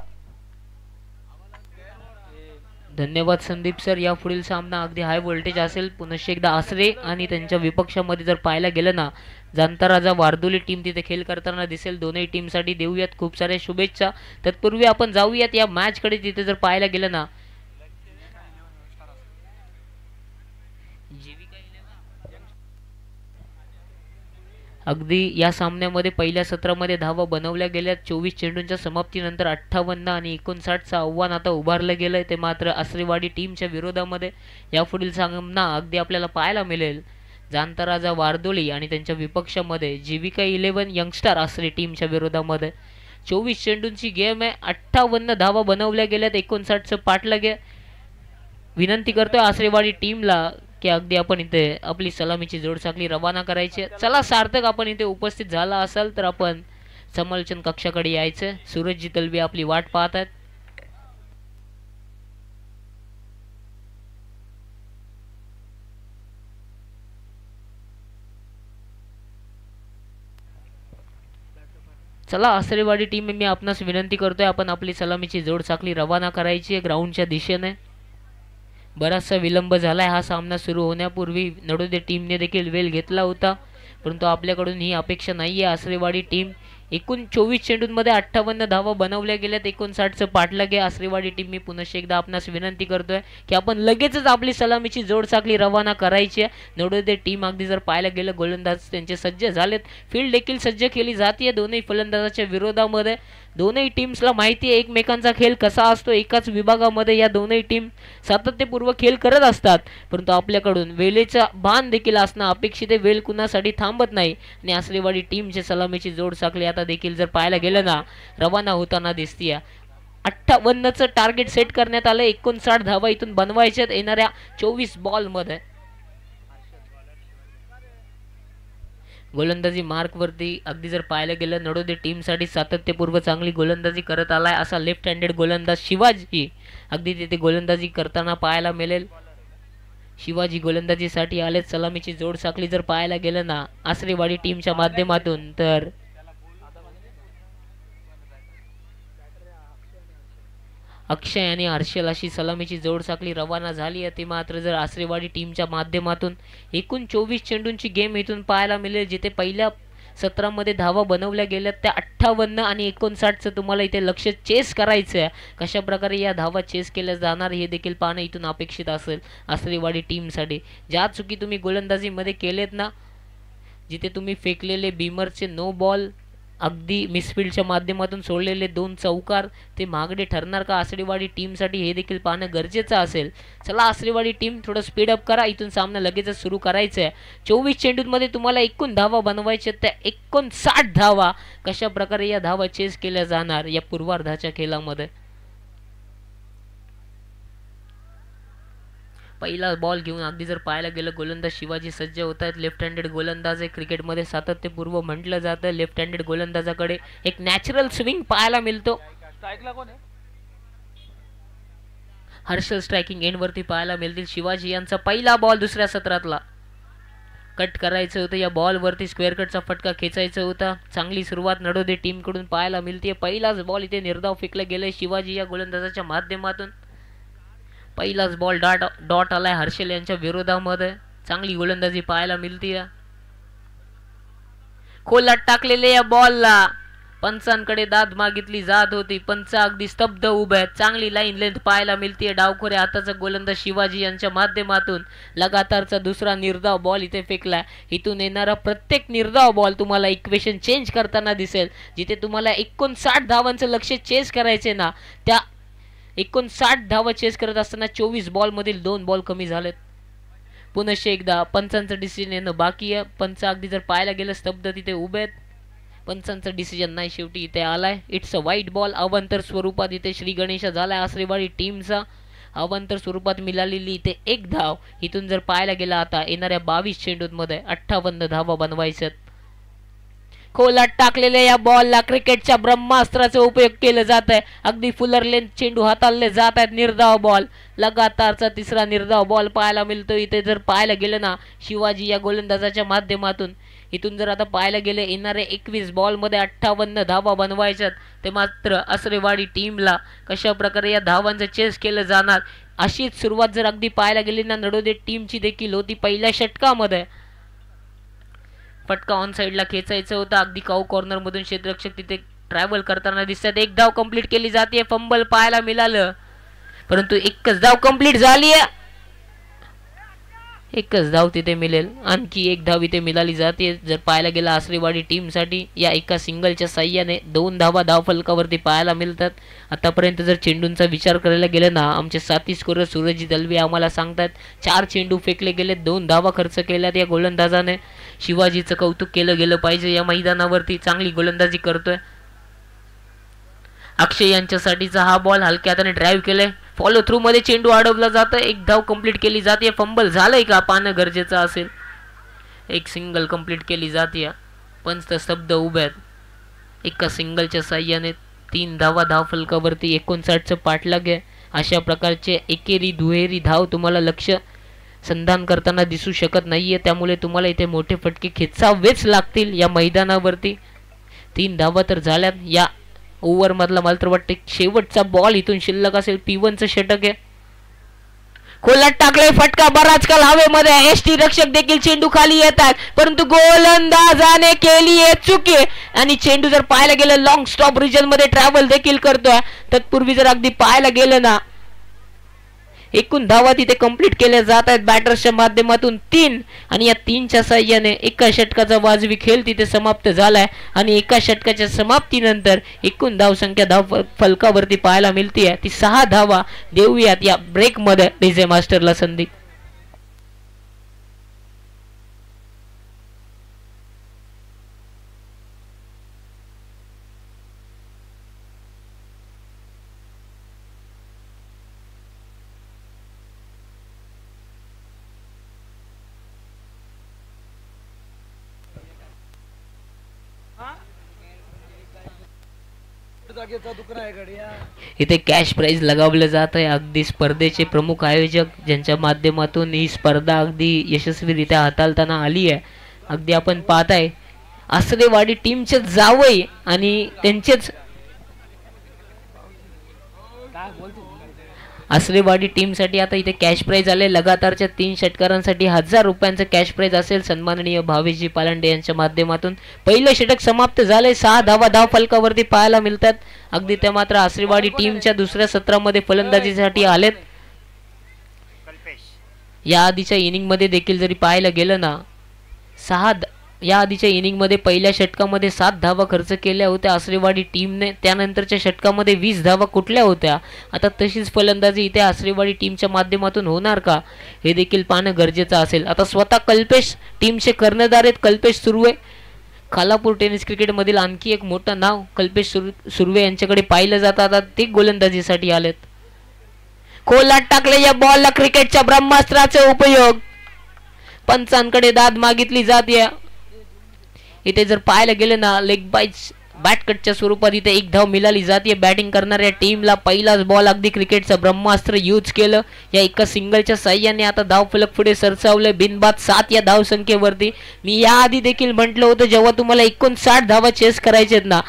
धन्यवाद संदीप सर. या पुढील सामना अगदी हाय व्होल्टेज असेल. पुनश्च एकदा आसरे आणि त्यांच्या विपक्षामध्ये जर पाहायला गेलं ना जांताराजा वारदोली टीम तिथे खेळ करताना दिसेल. दोनही टीमसाठी देऊयात खूप साऱ्या शुभेच्छा. तत्पूर्वी आपण जाऊयात या मॅचकडे. तिथे जर पाहायला गेलं ना अगदी या सामन्यामध्ये पहिल्या सत्रामध्ये धावा बनवल्या गेल्या. 24 चेंडूंच्या समाप्तीनंतर 58 आणि 59चं आव्हान आता उभारलं गेलंय. ते मात्र आसरेवाडी टीमच्या विरोधामध्ये. यापुढील सामना अगदी आपल्याला पाहायला मिळेल जांताराजा वारदोली आणि त्यांच्या विपक्षामध्ये जीविका 11 यंगस्टार आसरे टीमच्या विरोधामध्ये. 24 चेंडूंची गेम आहे. 58 धावा बनवल्या गेल्यात. 59चं पाठलागे. विनंती करतोय आसरेवाडी टीमला की अगदी आपण इथे आपली सलामीची जोडसाखळी रवाना करायची. चला सार्थक आपण इथे उपस्थित झाला असाल तर आपण समालोचन कक्षाकडे यायचं. सूरजजी तलबी आपली वाट पाहत आहेत. चला आसरेवाडी टीम मी आपणास विनंती करतोय आपण आपली सलामीची जोडसाखळी रवाना करायची आहे ग्राउंडच्या दिशेने. बराचसा विलंब झालाय हा सामना सुरू होण्यापूर्वी. नडोदे टीमने देखील वेळ घेतला होता परंतु आपल्याकडून ही अपेक्षा नाहीये. आसरेवाडी टीम एकूण 24 चेंडूंमध्ये 58 धावा बनवल्या गेल्यात. 59चं पाठलागे. आसरेवाडी टीम मी पुनश्च एकदा आपणास विनंती करतोय की आपण लगेचच आपली सलामीची जोडसाखळी रवाना करायची आहे. नडोदे टीम अगदी जर पाहायला गेलं गोलंदाज त्यांचे सज्ज झालेत. फील्ड देखील सज्ज केली जाते दोन्ही फलंदाजाच्या विरोधामध्ये. दोनही टीम्सला माहिती आहे एकमेकांचा खेळ कसा असतो. एकाच विभागामध्ये या दोनही टीम सातत्यपूर्व खेळ करत असतात परंतु आपल्याकडून वेळेचा भान देखील असणं अपेक्षित आहे. वेळ कुणासाठी थांबत नाही आणि आसरेवाडी टीमची सलामीची जोडसाखळी आता देखील जर पाहायला गेलं ना रवाना होताना दिसतीये. 58चं टार्गेट सेट करण्यात आलं. 59 धावा इथून बनवायच्यात येणाऱ्या 24 बॉलमध्ये. गोलंदाजी मार्कवरती अगदी जर पाहायला गेलं नडोदे टीमसाठी सातत्यपूर्व चांगली गोलंदाजी करत आलाय असा लेफ्ट हँडेड गोलंदाज शिवाजी अगदी तिथे गोलंदाजी करताना पाहायला मिळेल. शिवाजी गोलंदाजीसाठी आलेत. सलामीची जोडसाखळी जर पाहायला गेलं ना आसरेवाडी टीमच्या माध्यमातून तर अक्षय आणि हर्षल अशी सलामीची जोडसाखळी रवाना झाली आहे. ते मात्र जर आसरेवाडी टीमच्या माध्यमातून एकूण 24 चेंडूंची गेम इथून पाहायला मिळेल. जिथे पहिल्या सत्रामध्ये धावा बनवल्या गेल्यात त्या 58 आणि 59चं तुम्हाला इथे लक्ष चेस करायचं आहे. कशा प्रकारे या धावा चेस केल्या जाणार हे देखील पाहणं इथून अपेक्षित असेल आसरेवाडी टीमसाठी. ज्या चुकी तुम्ही गोलंदाजीमध्ये केलेत ना जिथे तुम्ही फेकलेले बीमरचे नो बॉल अगदी मिसफिल्डच्या माध्यमातून सोडलेले 2 चौकार ते महागडे ठरणार का आसरेवाडी टीमसाठी हे देखील पाहणं गरजेचं असेल. चला आसरेवाडी टीम थोडं स्पीडअप करा. इथून सामना लगेचच सुरू करायचं आहे. 24 चेंडूंमध्ये तुम्हाला एकूण धावा बनवायच्या त्या 59 धावा कशा प्रकारे या धावा चेस केल्या जाणार या पूर्वार्धाच्या खेळामध्ये. पहिला बॉल घेऊन अगदी जर पाहायला गेलं गोलंदाज शिवाजी सज्ज होत आहेत. लेफ्ट हँडेड गोलंदाज आहे. क्रिकेटमध्ये सातत्यपूर्व म्हटलं जातं. लेफ्ट हँडेड गोलंदाजाकडे एक नॅचरल स्विंग पाहायला मिळतो. हर्षल स्ट्रायकिंग एंडवरती पाहायला मिळतील. शिवाजी यांचा पहिला बॉल दुसऱ्या सत्रातला. कट करायचं होतं या बॉलवरती. स्क्वेअर कटचा फटका खेचायचा होता. चांगली सुरुवात नडोदे टीमकडून पाहायला मिळते. पहिलाच बॉल इथे निर्धाव फेकला गेलाय शिवाजी या गोलंदाजाच्या माध्यमातून. पहिलाच बॉल डॉट आलाय हर्षल यांच्या विरोधामध्ये. चांगली गोलंदाजी पाहायला मिळते. खोलात टाकलेले या बॉलला पंचांकडे दाद मागितली जात होती. पंच अगदी स्तब्ध उभे आहेत. चांगली लाईन लेंथ पाहायला मिळते. डावखोऱ्या हाताचा गोलंदाज शिवाजी यांच्या माध्यमातून लगातारचा दुसरा निर्धाव बॉल इथे फेकलाय. इथून येणारा प्रत्येक निर्धाव बॉल तुम्हाला इक्वेशन चेंज करताना दिसेल. जिथे तुम्हाला 59 धावांचं लक्ष चेस करायचे ना त्या 59 धावा चेस करत असताना 24 बॉलमधील 2 बॉल कमी झालेत. पुनश्च एकदा पंचांचं डिसिजन येणं बाकी आहे. पंच अगदी जर पाहायला गेलं स्तब्ध तिथे उभे आहेत. पंचांचं डिसिजन नाही शेवटी इथे आलाय. इट्स अ वाईट बॉल. अवांतर स्वरूपात इथे श्री गणेश झालाय आसरेवाडी टीमचा. अवांतर स्वरूपात मिळालेली इथे एक धाव. इथून जर पाहायला गेला आता येणाऱ्या 22 चेंडूंमध्ये 58 धावा बनवायच्यात. खोलात टाकलेल्या या बॉलला क्रिकेटच्या ब्रह्मास्त्राचा उपयोग केला जात आहे. अगदी फुलर लेंथ चेंडू हाताळले जात आहेत. निर्धाव बॉल, लगातारचा तिसरा निर्धाव बॉल पाहायला मिळतो. इथे जर पाहायला गेलं ना शिवाजी या गोलंदाजाच्या माध्यमातून इथून जर आता पाहायला गेले येणारे 21 बॉलमध्ये 58 धावा बनवायच्यात. ते मात्र आसरेवाडी टीमला कशा प्रकारे या धावांचं चेस केलं जाणार अशीच सुरुवात जर अगदी पाहायला गेली ना नडोदे टीमची देखील होती. पहिल्या षटकामध्ये फटका ऑन साईडला खेचायचा होता. अगदी काऊ कॉर्नर मधून क्षेत्ररक्षक तिथे ट्रॅव्हल करताना दिसतात. एक धाव कंप्लीट केली जाते. फंबल पाहायला मिळालं परंतु एकच धाव कंप्लीट झाली आहे. एकच धाव तिथे मिळेल. आणखी एक धाव इथे मिळाली जाते. जर पाहायला गेला आसरेवाडी टीमसाठी या एका सिंगलच्या साह्याने 2 धावा धाव फलकावरती पाहायला मिळतात. आतापर्यंत जर चेंडूंचा विचार करायला गेला ना आमचे साथी स्कोरर सूरज दलवे आम्हाला सांगतात 4 चेंडू फेकले गेले, 2 धावा खर्च केल्यात या गोलंदाजाने. शिवाजीचं कौतुक केलं गेलं पाहिजे. या मैदानावरती चांगली गोलंदाजी करतोय. अक्षय यांच्यासाठीचा हा बॉल हलक्या हाताने ड्राईव्ह केलाय. फॉलो थ्रू मध्ये चेंडू अडवला जातं. एक धाव कंप्लीट केली जाते. फंबल झालंय का पाहणं गरजेचं असेल. एक सिंगल कंप्लीट केली जाते. पंच शब्द उभे आहेत. एका सिंगलच्या साह्याने 3 धावा धाव फलकावरती 59चं पाठलाग आहे. अशा प्रकारचे एकेरी दुहेरी धाव तुम्हाला लक्ष संधान करताना दिसू शकत नाहीये. त्यामुळे तुम्हाला इथे मोठे फटके खेचावेच लागतील या मैदानावरती. 3 धावा तर झाल्यात. या ओव्हर मधला मला तर वाटतं शेवटचा बॉल इथून शिल्लक असेल. P1चं षटक आहे. खोलात टाकलाय फटका बराच काल हवेमध्ये. एसटी रक्षक देखील चेंडू खाली येतात परंतु गोलंदाजाने केली आहे चुकी आणि चेंडू जर पाहायला गेलं लॉंग स्टॉप रिजन मध्ये ट्रॅव्हल देखील करतोय. तत्पूर्वी जर अगदी पाहायला गेलं ना एकूण धावा तिथे कंप्लीट केल्या जात आहेत बॅटर्सच्या माध्यमातून 3 आणि या 3च्या साह्याने एका षटकाचा वाजवी खेळ तिथे समाप्त झालाय. आणि एका षटकाच्या समाप्तीनंतर एकूण धावसंख्या धाव फलकावरती पाहायला मिळते ती 6 धावा. देऊयात या ब्रेक मध्ये डीजे मास्टरला संधी. इथे कॅश प्राइज लगावलं जात आहे. अगदी स्पर्धेचे प्रमुख आयोजक ज्यांच्या माध्यमातून ही स्पर्धा अगदी यशस्वीरित्या हाताळताना आली आहे. अगदी आपण पाहताय आसरेवाडी टीमचे जावई आणि त्यांचेच आसरेवाडी टीमसाठी आता इथे कॅश प्राइज आले. लगातारच्या 3 षटकारांसाठी 1000 रुपयांचं कॅश प्राइज असेल. सन्माननीय भावेशजी पालांडे यांच्या माध्यमातून पहिलं षटक समाप्त झाले. 6 धावा धाव फलकावरती पाहायला मिळतात. अगदी त्या मात्र आसरेवाडी टीमच्या दुसऱ्या सत्रामध्ये फलंदाजीसाठी आलेत. या आधीच्या इनिंग मध्ये देखील जरी पाहायला गेलं ना या आधीच्या इनिंग मध्ये पहिल्या षटकामध्ये 7 धावा खर्च केल्या होत्या आसरेवाडी टीमने. त्यानंतरच्या षटकामध्ये 20 धावा कुठल्या होत्या. आता तशीच फलंदाजी इथे आसरेवाडी टीमच्या माध्यमातून होणार का हे देखील पाहणं गरजेचं असेल. आता स्वतः कल्पेश टीमचे कर्णधार आहेत कल्पेश सुर्वे. खालापूर टेनिस क्रिकेट मधील आणखी एक मोठं नाव कल्पेश सुर्वे यांच्याकडे पाहिलं जातं. आता ते गोलंदाजीसाठी आलेत. खोलात टाकले या बॉलला क्रिकेटच्या ब्रह्मास्त्राचा उपयोग. पंचांकडे दाद मागितली जाते. इथे जर पाहायला गेले ना लेग बाईज बॅट कटच्या स्वरूपात इथे एक धाव मिळाली जाते. बॅटिंग करणाऱ्या टीमला पहिलाच बॉल अगदी क्रिकेटचं ब्रह्मास्त्र यूज केलं. या एका सिंगलच्या साह्याने आता धाव फलक पुढे सरसावले बिनबाद 7 या धाव संख्येवरती. मी याआधी देखील म्हटलं होतं जेव्हा तुम्हाला 59 धावा चेस करायचे आहेत ना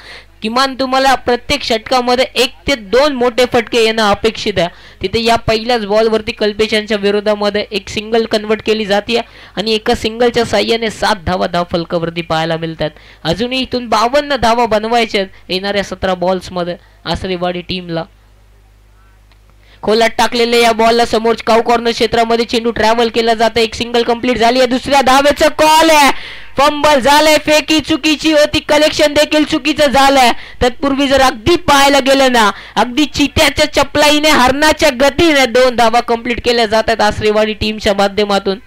किमान तुम्हाला प्रत्येक षटकामध्ये 1 ते 2 मोठे फटके येणं अपेक्षित आहे. तिथे या पहिल्याच बॉलवरती कल्पेश यांच्या विरोधामध्ये एक सिंगल कन्वर्ट केली जाते आणि एका सिंगलच्या साह्याने 7 धावा धाव फलकावरती पाहायला मिळतात. अजूनही इथून 52 धावा बनवायच्या येणाऱ्या 17 बॉल्स मध्ये आसरेवाडी टीमला. खोलात टाकलेल्या या बॉलला समोर काऊ कॉर्नर क्षेत्रामध्ये चेंडू ट्रॅव्हल केला जातं. एक सिंगल कंप्लीट झाली आहे. दुसऱ्या धावेचा कॉल आहे. फंबल झालंय. फेकी चुकीची होती. कलेक्शन देखील चुकीचं झालंय. तत्पूर्वी जर अगदी पाहायला गेलं ना अगदी चित्याच्या चपलाईने हरणाच्या गतीने 2 धावा कंप्लीट केल्या जातात आसरेवाडी टीमच्या माध्यमातून.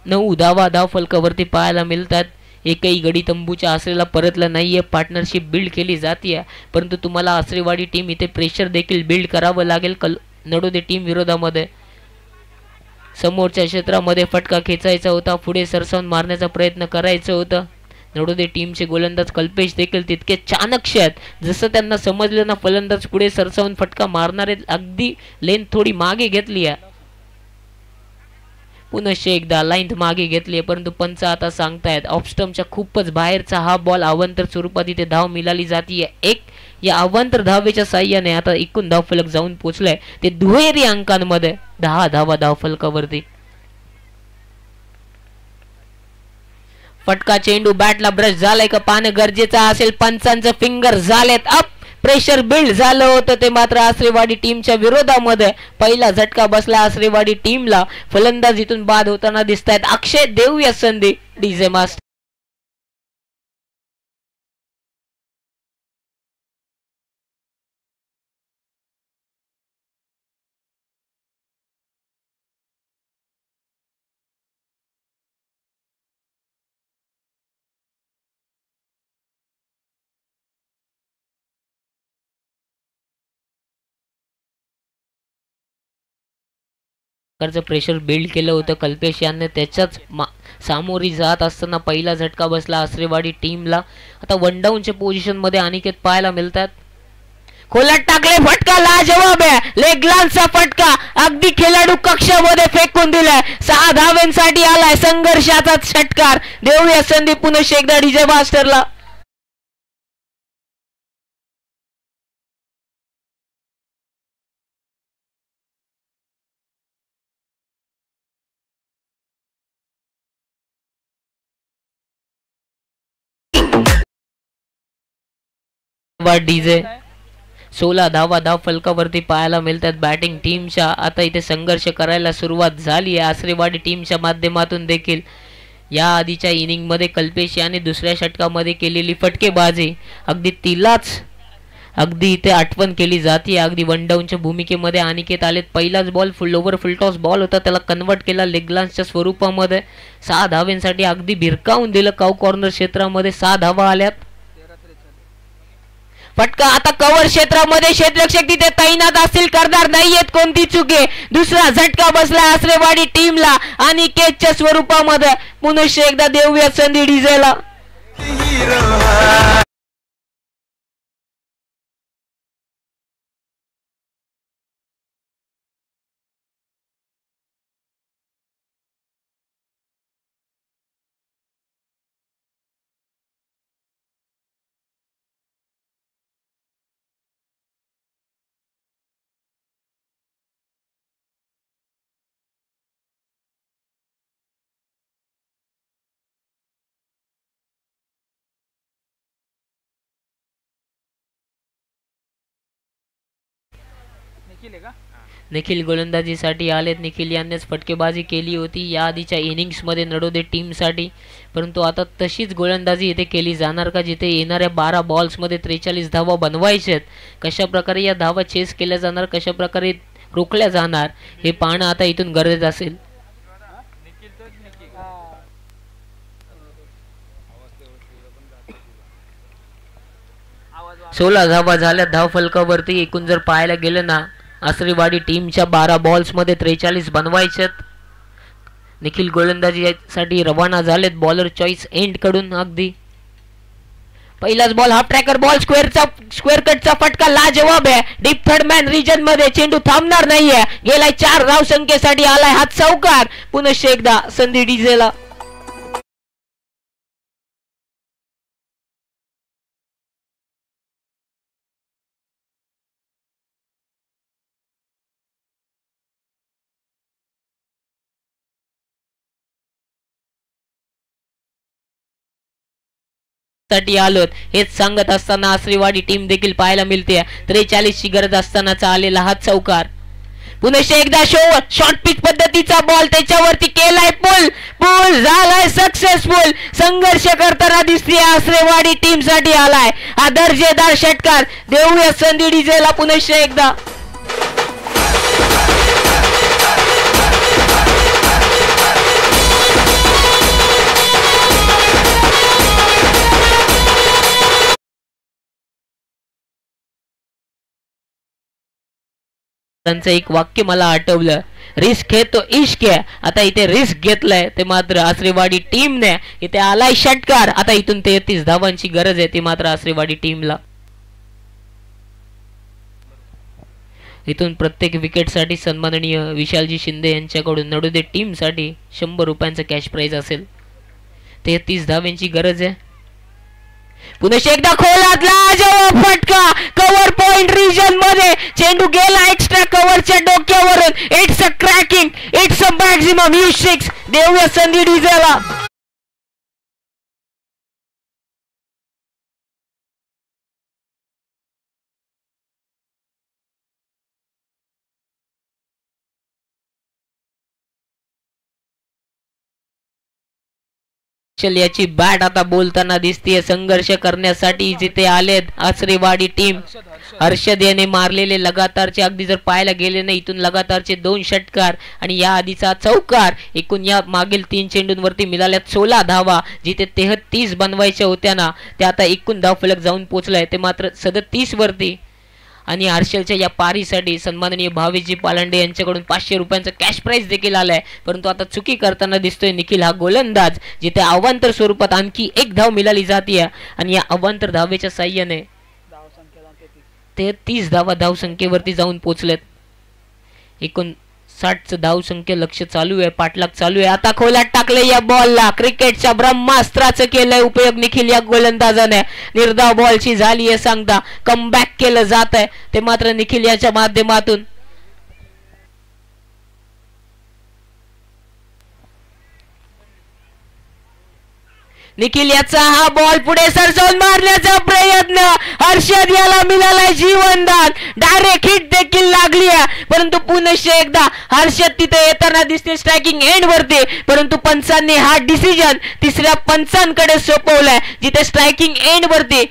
9 धावा धाव फलकावरती पाहायला मिळतात. एकही गडी तंबूच्या आसरेला परतला नाहीये. पार्टनरशिप बिल्ड केली जाते परंतु तुम्हाला आसरेवाडी टीम इथे प्रेशर देखील बिल्ड करावं लागेल. नडोदे टीम विरोधामध्ये. समोरच्या क्षेत्रामध्ये फटका खेचायचा होता, पुढे सरसावून मारण्याचा प्रयत्न करायचा होता. नडोदे टीमचे गोलंदाज कल्पेश देखील तितके चाणक्य आहेत. जसं त्यांना समजलं ना फलंदाज पुढे सरसावून फटका मारणारे, अगदी लेंथ थोडी मागे घेतली आहे. पुनश्च एकदा लाईन मागे घेतली, परंतु पंच आता सांगतायत ऑफस्टम्पच्या खूपच बाहेरचा हा बॉल अवांतर स्वरूपात इथे धाव मिळाली जातीये. एक या अवांतर धावेच्या साह्याने आता एकूण धावफलक जाऊन पोहोचलाय ते दुहेरी अंकांमध्ये 10 धावा धावफलकावरती. फटका चेंडू बॅटला ब्रश झालाय का पाहणं गरजेचं असेल. पंचांचं फिंगर झालेत अप. प्रेशर बिल्ड झालं होतं ते मात्र आसरेवाडी टीमच्या विरोधामध्ये. पहिला झटका बसला आसरेवाडी टीमला. फलंदाज इथून बाद होताना दिसत आहेत. अक्षय देऊया संधी डीजे मास्टर. प्रेशर बिल्ड केलं होतं कल्पेश यांनी. त्याच्याच सामोरी जात असताना पहिला झटका बसला आसरेवाडी टीमला. आता वन डाऊनच्या पोझिशन मध्ये अनिकेत पाहायला मिळतात. खोलात टाकले फटका लाजवाब आहे. लेग लांचा फटका अगदी खेळाडू कक्षामध्ये फेकून दिलाय. 6 धावांसाठी आलाय संघर्षाचा षटकार. देऊया संधी पुन्हा एकदा डीजे मास्टरला. डीजे 16 धावा धाव फलकावरती पाहायला मिळतात बॅटिंग टीमच्या. आता इथे संघर्ष करायला सुरुवात झाली आहे आसरेवाडी टीमच्या माध्यमातून देखील. या आधीच्या इनिंग मध्ये कल्पेश याने दुसऱ्या षटकामध्ये केलेली फटकेबाजी अगदी तिलाच अगदी इथे आठवण केली जाते. अगदी वन डाऊनच्या भूमिकेमध्ये अनिकेत आलेत. पहिलाच बॉल फुल ओव्हर फुल टॉस बॉल होता, त्याला कन्वर्ट केला लेग लांसच्या स्वरूपामध्ये. 6 धावांसाठी अगदी भिरकावून दिलं काऊ कॉर्नर क्षेत्रामध्ये. 6 धावा आल्यात. फटका आता कव्हर क्षेत्रामध्ये क्षेत्ररक्षक तिथे तैनात असतील, करणार नाहीयेत कोणती चुके. दुसरा झटका बसला आसरेवाडी टीमला अनिकेतच्या स्वरूपामध्ये. पुन्हा एकदा देऊया संधी डीजेला. निखिल गोलंदाजीसाठी आलेत. निखिल यांनीच फटकेबाजी केली होती या आधीच्या इनिंग्स मध्ये नडोदे टीमसाठी, परंतु आता तशीच गोलंदाजी इथे केली जाणार का, जिथे येणाऱ्या 12 बॉल्स मध्ये 43 धावा बनवायच्यात. कशा प्रकारे या धावा चेस केल्या जाणार, कशा प्रकारे रोखल्या जाणार हे पाहणं आता इथून गरजेचं असेल. 16 धावा झाल्या धाव फलकावरती. एकूण जर पाहायला गेलं ना आसरेवाडी टीमच्या 12 बॉल्स मध्ये 43 बनवायच्यात. निखिल गोलंदाजीसाठी रवाना झालेत बॉलर चॉईस एंड कडून. अगदी पहिलाच ball half tracker ball square कटचा फटका लाजवाब आहे. डीप थर्ड मॅन रिजन मध्ये चेंडू थांबणार नाहीये. गेलाय 4 धाव संख्येसाठी आलाय हात चौकार. पुन्हा एकदा संधी डीजेला. साठी आलोत हेच सांगत असताना आसरेवाडी टीम देखील पाहायला मिळते. 43 ची गरज असतानाचा आलेला हात चौकार. पुन्हा एकदा शॉर्ट पिच पद्धतीचा बॉल त्याच्यावरती केलाय. पुल झालाय सक्सेसफुल. संघर्ष करताना दिसते आसरेवाडी टीम साठी आलाय हा दर्जेदार षटकार. देऊया संधी डीजेला पुन्हा एकदा. त्यांचं एक वाक्य मला आठवलं, रिस्क है तो इश्क है. आता इथे रिस्क घेतलाय ते मात्र आसरेवाडी टीमने. इथे आलाय षटकार. आता इथून 33 धावांची गरज आहे ती मात्र आसरेवाडी टीमला. इथून प्रत्येक विकेटसाठी सन्माननीय विशालजी शिंदे यांच्याकडून नडोदे टीमसाठी 100 रुपयांचं कॅश प्राइज असेल. 33 धावांची गरज आहे. पुन्हा एकदा खोलातला जवाब फटका कव्हर पॉइंट रिजन मध्ये. चेंडू गेला एक्स्ट्रा कव्हरच्या डोक्यावरून. It's a cracking, it's a maximum U6. देऊया संधी डिझेला. याची बॅट आता बोलताना दिसतीये. संघर्ष करण्यासाठी जिथे आलेत आसरेवाडी टीम. हर्षद याने मारलेले लगातारचे अगदी जर पाहायला गेले नाही इथून लगातारचे 2 षटकार आणि या आधीचा चौकार. एकूण या मागील 3 चेंडूंवरती मिळाल्या 16 धावा. जिथे 33 बनवायच्या होत्या ना त्या आता एकूण धावफलक जाऊन पोहोचलाय ते मात्र 37 वरती. आणि हर्षलच्या या पारीसाठी सन्माननीय भावेशजी पालांडे यांच्याकडून 500 रुपयांचं कॅश प्राइज देखील आलाय. परंतु आता चुकी करताना दिसतोय निखिल हा गोलंदाज. जिथे अवांतर स्वरूपात आणखी 1 धाव मिळाली जाते आणि या अवांतर धावेच्या साह्याने 33 धावा धावसंख्येवरती जाऊन पोहोचलेत. एकूण 60चं धावसंख्या लक्ष चालू आहे, पाठलाग चालू आहे. आता खोलात टाकले या बॉलला. क्रिकेटच्या ब्रह्मास्त्राचं केलंय उपयोग निखिल या गोलंदाजाने. निर्धाव बॉलची झाली आहे सांगता. कमबॅक केलं जात आहे ते मात्र निखिल याच्या माध्यमातून. निखिल याचा हा बॉल पुढे सरसवून मारण्याचा प्रयत्न. हर्षद याला मिळालाय जीवनदान. डायरेक्ट हिट देखील लागली आहे. परंतु पुन्हा एकदा हर्षद तिथे येताना दिसते स्ट्रायकिंग एंड वरती. परंतु पंचांनी हा डिसिजन तिसऱ्या पंचांकडे सोपवलाय. जिथे स्ट्रायकिंग एंड वरती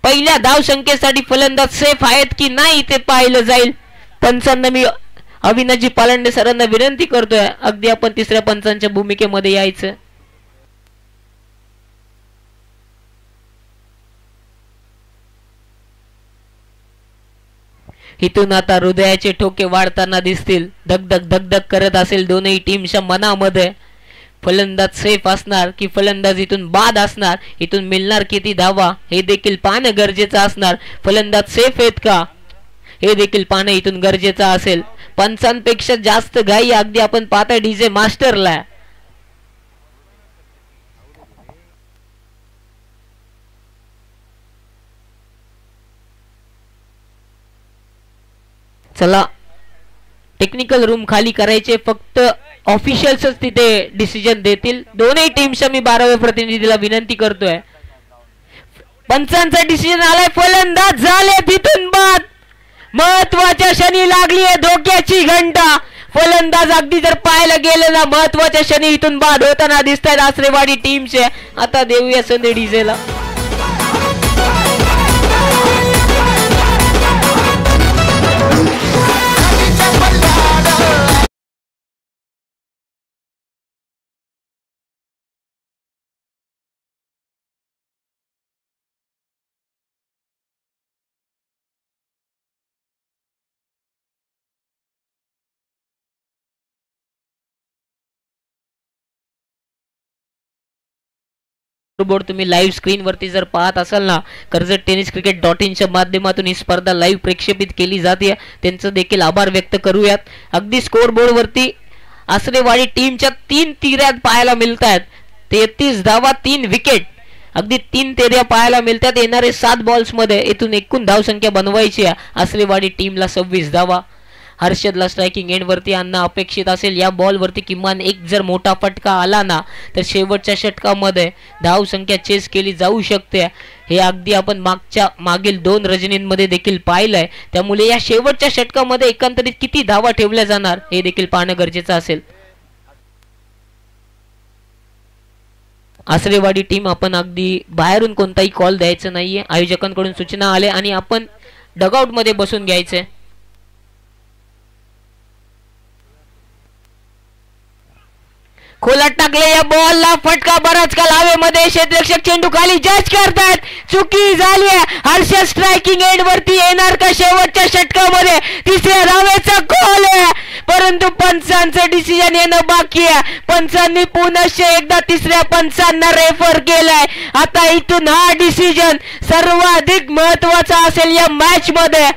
पहिल्या धावसंख्येसाठी फलंदाज सेफ आहेत की नाही ते पाहिलं जाईल. पंचांना मी अविनाशजी पालांडे सरांना विनंती करतोय अगदी आपण तिसऱ्या पंचांच्या भूमिकेमध्ये यायचं. इथून आता हृदयाचे ठोके वाढताना दिसतील. धगधग धगधग करत असेल दोनही टीमच्या मनामध्ये. फलंदाज सेफ असणार की फलंदाज इथून बाद असणार. इथून मिळणार किती धावा हे देखील पाहणं गरजेचं असणार. फलंदाज सेफ आहेत का हे देखील पाहणं इथून गरजेचं असेल. पंचांपेक्षा जास्त घाई अगदी आपण पाहता डीजे मास्टरला. चला टेक्निकल रूम खाली करायचे. फक्त ऑफिशियल्सच तिथे डिसिजन देतील. दोन्ही टीमच्या मी 12व्या प्रतिनिधीला विनंती करतोय. पंचांचा डिसिजन आलाय. फलंदाज झाले तिथून बाद. महत्वाच्या क्षणी लागली आहे धोक्याची घंटा. फलंदाज अगदी जर पाहायला गेले ना महत्वाच्या क्षणी इथून बाद होताना दिसत आहेत आसरेवाडी टीमचे. आता देऊया संधी डीजेला. बोर्ड तुम्ही लाईव्ह स्क्रीन वरती जर पाहत असाल ना कर्जत टेनिस क्रिकेट .in च्या माध्यमातून ही स्पर्धा लाईव्ह प्रक्षेपित केली जाते. त्यांचं देखील आभार व्यक्त करूयात. अगदी स्कोर बोर्ड वरती आसरेवाडी टीमच्या 3 तिऱ्यात पाहायला मिळत आहेत. 33 धावा 3 विकेट. अगदी 3 तेऱ्या पाहायला मिळतात. येणारे 7 बॉल्स मध्ये इथून एकूण धावसंख्या बनवायची आहे आसरेवाडी टीमला 26 धावा. हर्षदला स्ट्रायकिंग एंड वरती आणणं अपेक्षित असेल. या बॉल वरती किमान एक जर मोठा फटका आला ना तर शेवटच्या षटकामध्ये धाव संख्या चेस केली जाऊ शकते. हे अगदी आपण मागील 2 रजनींमध्ये देखील पाहिलंय. त्यामुळे या शेवटच्या षटकामध्ये एकंदरीत किती धावा ठेवल्या जाणार हे देखील पाहणं गरजेचं असेल. आसरेवाडी टीम आपण अगदी बाहेरून कोणताही कॉल द्यायचा नाहीये. आयोजकांकडून सूचना आले आणि आपण डगआउट मध्ये बसून घ्यायचे. खोलात टाकले या बॉलला फटका बराच काल हवेमध्ये क्षेत्ररक्षक चेंडू खाली जज करतात चुकी झाली आहे हर्षद स्ट्रायकिंग एंड वरती येणार का शेवटच्या षटकामध्ये तिसऱ्या धावेचा गोल आहे परंतु पंचांचं डिसिजन येणं बाकी आहे पंचांनी पुनश्च एकदा तिसऱ्या पंचांना रेफर केलाय आता इथून हा डिसिजन सर्वाधिक महत्वाचा असेल या मॅच मध्ये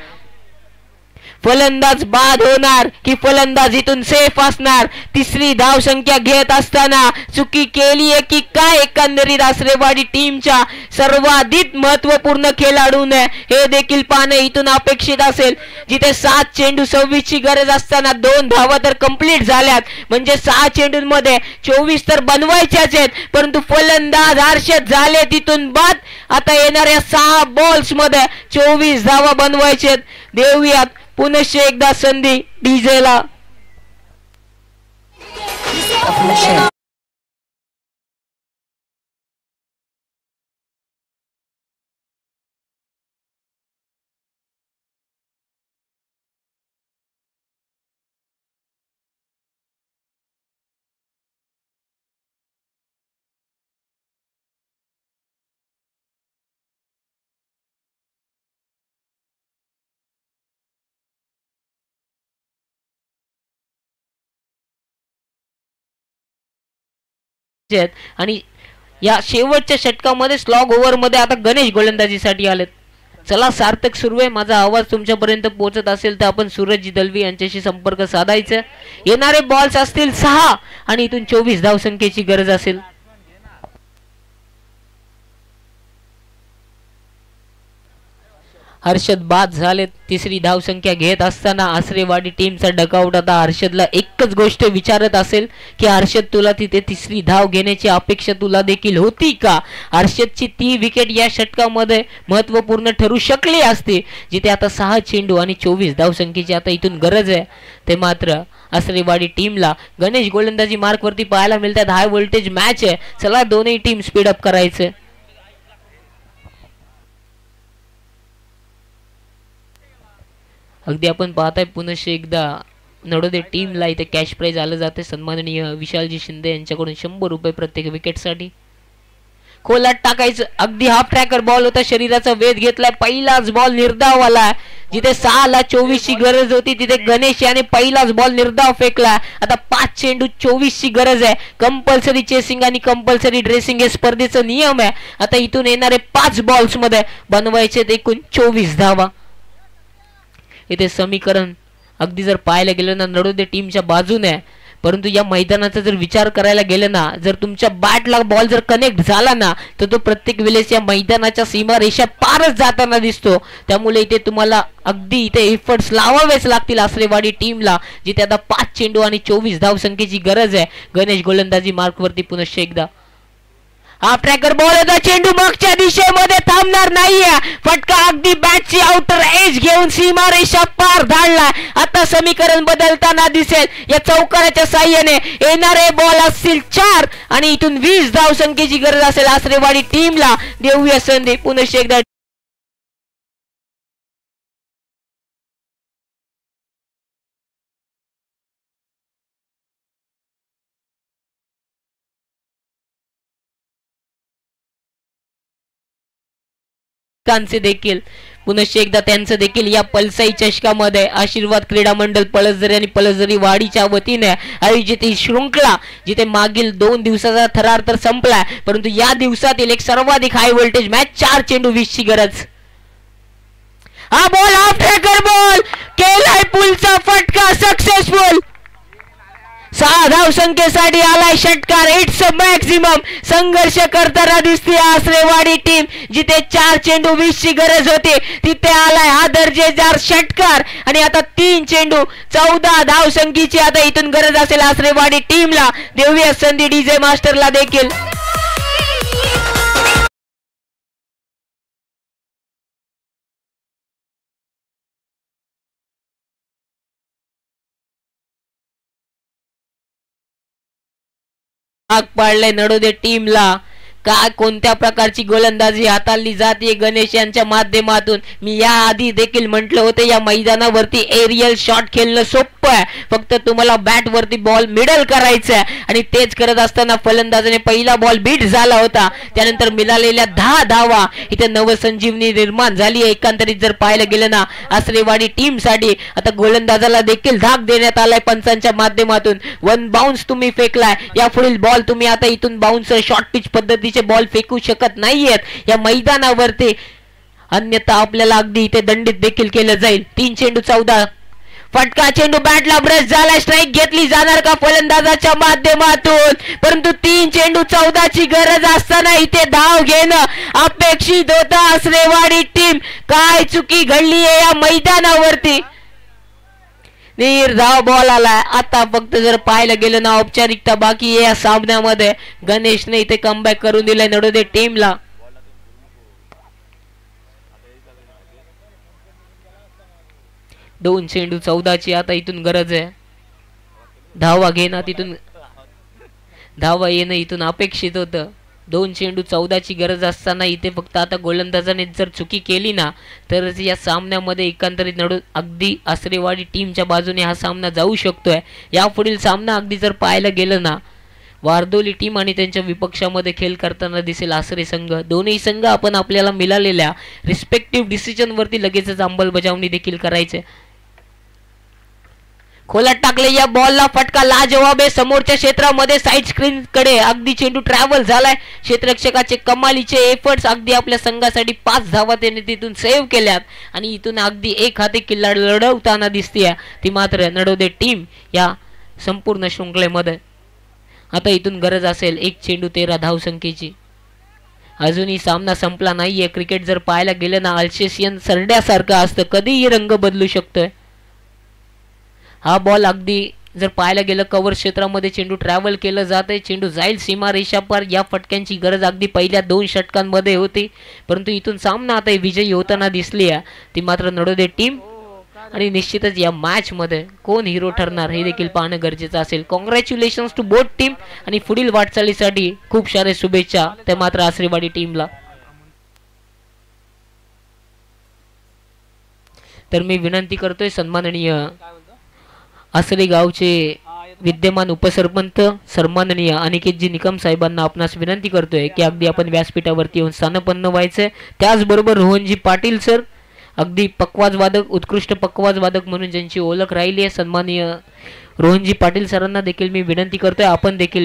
फलंदाज बाद होणार की फलंदाज इथून सेफ असणार तिसरी धाव संख्या घेत असताना चुकी केली आहे की काय एकंदरीत आसरेवाडी टीमच्या सर्वाधिक महत्वपूर्ण खेळाडूने हे देखील पाहणे इथून अपेक्षित असेल जिथे 7 चेंडू 26 ची गरज असताना 2 धावा तर कंप्लीट झाल्यात म्हणजे 6 चेंडूंमध्ये 24 तर बनवायच्याच आहेत परंतु फलंदाज हर्षद झाले तिथून बाद आता येणाऱ्या 6 बॉल्स मध्ये 24 धावा बनवायचे देऊयात पुनश्च एकदा संधी डीजेला आणि या शेवटच्या षटकामध्ये स्लॉग ओव्हर मध्ये आता गणेश गोलंदाजीसाठी आलेत चला सार्थक सुरू आहे माझा आवाज तुमच्यापर्यंत पोहोचत असेल तर आपण सूरज दलवी यांच्याशी संपर्क साधायचा येणारे बॉल्स असतील 6 आणि इथून 24 धावसंख्येची गरज असेल हर्षद बाद झाले तिसरी धावसंख्या घेत असताना आसरेवाडी टीमचा डकआउट आता हर्षदला एकच गोष्ट विचारत असेल की हर्षद तुला तिथे तिसरी धाव घेण्याची अपेक्षा तुला देखील होती का हर्षदची ती विकेट या षटकामध्ये महत्वपूर्ण ठरू शकली असती जिथे आता 6 चेंडू आणि 24 धावसंख्येची आता इथून गरज आहे ते मात्र आसरेवाडी टीमला गणेश गोलंदाजी मार्क वरती पाहायला मिळतात हाय व्होल्टेज मॅच आहे चला दोन्ही टीम स्पीड अप करायचे अगदी आपण पाहताय पुनश्च एकदा नडोदे टीमला इथे कॅश प्राइज आलं जाते सन्माननीय विशालजी शिंदे यांच्याकडून 100 रुपये प्रत्येक विकेटसाठी खोलात टाकायचं अगदी हाफ ट्रॅकर बॉल होता शरीराचा वेध घेतलाय पहिलाच बॉल निर्धाव आला जिथे 6 ला 24 ची गरज होती तिथे गणेश याने पहिलाच बॉल निर्धाव फेकला आता 5 चेंडू 24 ची गरज आहे कंपल्सरी चेसिंग आणि कंपल्सरी ड्रेसिंग हे स्पर्धेचा नियम आहे आता इथून येणारे 5 बॉल्स मध्ये बनवायचे एकूण 24 धावा इथे समीकरण अगदी जर पाहायला गेलं ना नडोदे टीमच्या बाजूने परंतु या मैदानाचा जर विचार करायला गेलं ना जर तुमच्या बॅटला बॉल जर कनेक्ट झाला ना तर तो प्रत्येक वेळेस या मैदानाच्या सीमारेषा पारच जाताना दिसतो त्यामुळे इथे तुम्हाला अगदी इथे एफर्ट्स लावावेच लागतील आसरेवाडी टीमला जिथे आता 5 चेंडू आणि 24 धावसंख्येची गरज आहे गणेश गोलंदाजी मार्क वरती पुनश्च एकदा हा ट्रॅकर बॉल होता चेंडू मागच्या दिशेमध्ये थांबणार नाहीये फटका अगदी बॅटची आउटर एज घेऊन सीमारेषा पार धाडला आता समीकरण बदलताना दिसेल या चौकाराच्या साह्याने येणारे बॉल असतील 4 आणि इथून 20 धावसंख्येची गरज असेल आसरेवाडी टीमला देऊया संधी पुनश्च एकदा कांचे देखील पुनश्च एकदा त्यांचं देखील या पलसाई चषकामध्ये आशीर्वाद क्रीडा मंडळ पळसदरी आणि पळसदरी वाडीच्या वतीने आयोजित ही शृंखला जिथे मागील 2 दिवसाचा थरार तर संपलाय परंतु या दिवसातील एक सर्वाधिक हाय व्होल्टेज मॅच 4 चेंडू 20 ची गरज हा बॉल हाफ ट्रॅकर बॉल केलाय पुलचा फटका सक्सेसफुल 6 धावसंख्येसाठी आलाय षटकार इट्स मॅक्सिमम संघर्ष करताना दिसते आसरेवाडी टीम जिथे 4 चेंडू 20 ची गरज होती तिथे आलाय हा दर्जेदार षटकार आणि आता 3 चेंडू 14 धावसंख्येची आता इथून गरज असेल आसरेवाडी टीमला देऊया संधी डीजे मास्टरला देखील भाग पाडले नडोदे टीमला काय कोणत्या प्रकारची गोलंदाजी हाताळली जाते गणेश यांच्या माध्यमातून मी या आधी देखील म्हटलं होतं या मैदानावरती एरियल शॉट खेळणं सोपं सोपं आहे, फक्त तुम्हाला बॅट वरती बॉल मिडल करायचा आहे आणि तेच करत असताना फलंदाजाने पहिला बॉल बीट झाला होता. त्यानंतर मिळालेल्या 10 धावा इथे नवसंजीवनी निर्माण झाली. एकंदरीत जर पाहायला गेलं ना आसरेवाडी टीम साठी आता गोलंदाजाला देखील धाक देण्यात आलाय पंचांच्या माध्यमातून. 1 बाउन्स तुम्ही फेकलाय, या पुढील बॉल तुम्ही आता इथून बाउन्स शॉर्ट पिच पद्धतीचे बॉल फेकू शकत नाहीयेत या मैदानावरती, अन्यथा आपल्याला अगदी इथे दंडित देखील केलं जाईल. 3 चेंडू 14. फटका चेंडू बॅटला ब्रश झाला, स्ट्राईक घेतली जाणार का फलंदाजाच्या माध्यमातून, परंतु 3 चेंडू 14 ची गरज असताना इथे धाव घेणं अपेक्षित होतं. आसरेवाडी टीम काय चुकी घडली आहे या मैदानावरती. निर्धाव बॉल आलाय. आता फक्त जर पाहायला गेलं ना औपचारिकता बाकी आहे या सामन्यामध्ये. गणेशने इथे कमबॅक करून दिलाय नडोदे टीमला. दोन चेंडू 14 ची आता इथून गरज आहे. धावा घेणं तिथून, धावा येणं इथून अपेक्षित होतं. 2 चेंडू 14 ची गरज असताना इथे फक्त आता गोलंदाजाने जर चुकी केली ना तरच या सामन्यामध्ये एकंदरीत अगदी आसरेवाडी टीमच्या बाजूने हा सामना जाऊ शकतोय. यापुढील सामना अगदी जर पाहायला गेलं ना वारदोली टीम आणि त्यांच्या विपक्षामध्ये खेळ करताना दिसेल आसरे संघ. दोन्ही संघ आपण आपल्याला मिळालेल्या रिस्पेक्टिव्ह डिसिजन वरती लगेचच अंमलबजावणी देखील करायचे. खोलात टाकले या बॉलला, फटका लाजवाब आहे समोरच्या क्षेत्रामध्ये साईड स्क्रीन कडे अगदी चेंडू ट्रॅव्हल झालाय. क्षेत्ररक्षकाचे कमालीचे एफर्ट्स, अगदी आपल्या संघासाठी 5 धावा त्याने तिथून सेव्ह केल्यात आणि इथून अगदी एक हाती किल्ला लढवताना दिसते ती मात्र नडोदे टीम या संपूर्ण शृंखलेमध्ये. आता इथून गरज असेल 1 चेंडू 13 धावसंख्येची. अजूनही सामना संपला नाहीये. क्रिकेट जर पाहायला गेलं ना अल्सेशियन सरड्यासारखं असतं, कधीही रंग बदलू शकतोय. हा बॉल अगदी जर पाहायला गेलं कव्हर क्षेत्रामध्ये चेंडू ट्रॅव्हल केलं जाते, चेंडू जाईल सीमारेषा पार. या फटक्यांची गरज अगदी पहिल्या 2 षटकांमध्ये होती, परंतु इथून सामना आता विजयी होताना दिसली आहे ती मात्र नडोदे टीम. आणि निश्चितच या मॅच मध्ये कोण हिरो ठरणार हे देखील पाहणं गरजेचं असेल. कॉंग्रॅच्युलेशन्स टू बोथ टीम आणि पुढील वाटचालीसाठी खूप सारे शुभेच्छा त्या मात्र आसरेवाडी टीमला. तर मी विनंती करतोय सन्माननीय आसरे गावचे विद्यमान उपसरपंच सन्माननीय अनिकेतजी निकम साहेबांना आपणास विनंती करतोय की अगदी आपण व्यासपीठावरती येऊन स्थानपन्न व्हायचंय. त्याचबरोबर रोहनजी पाटील सर अगदी पकवाज वादक, उत्कृष्ट पकवाज वादक म्हणून ज्यांची ओळख राहिली आहे, सन्माननीय रोहनजी पाटील सरांना देखील मी विनंती करतोय आपण देखील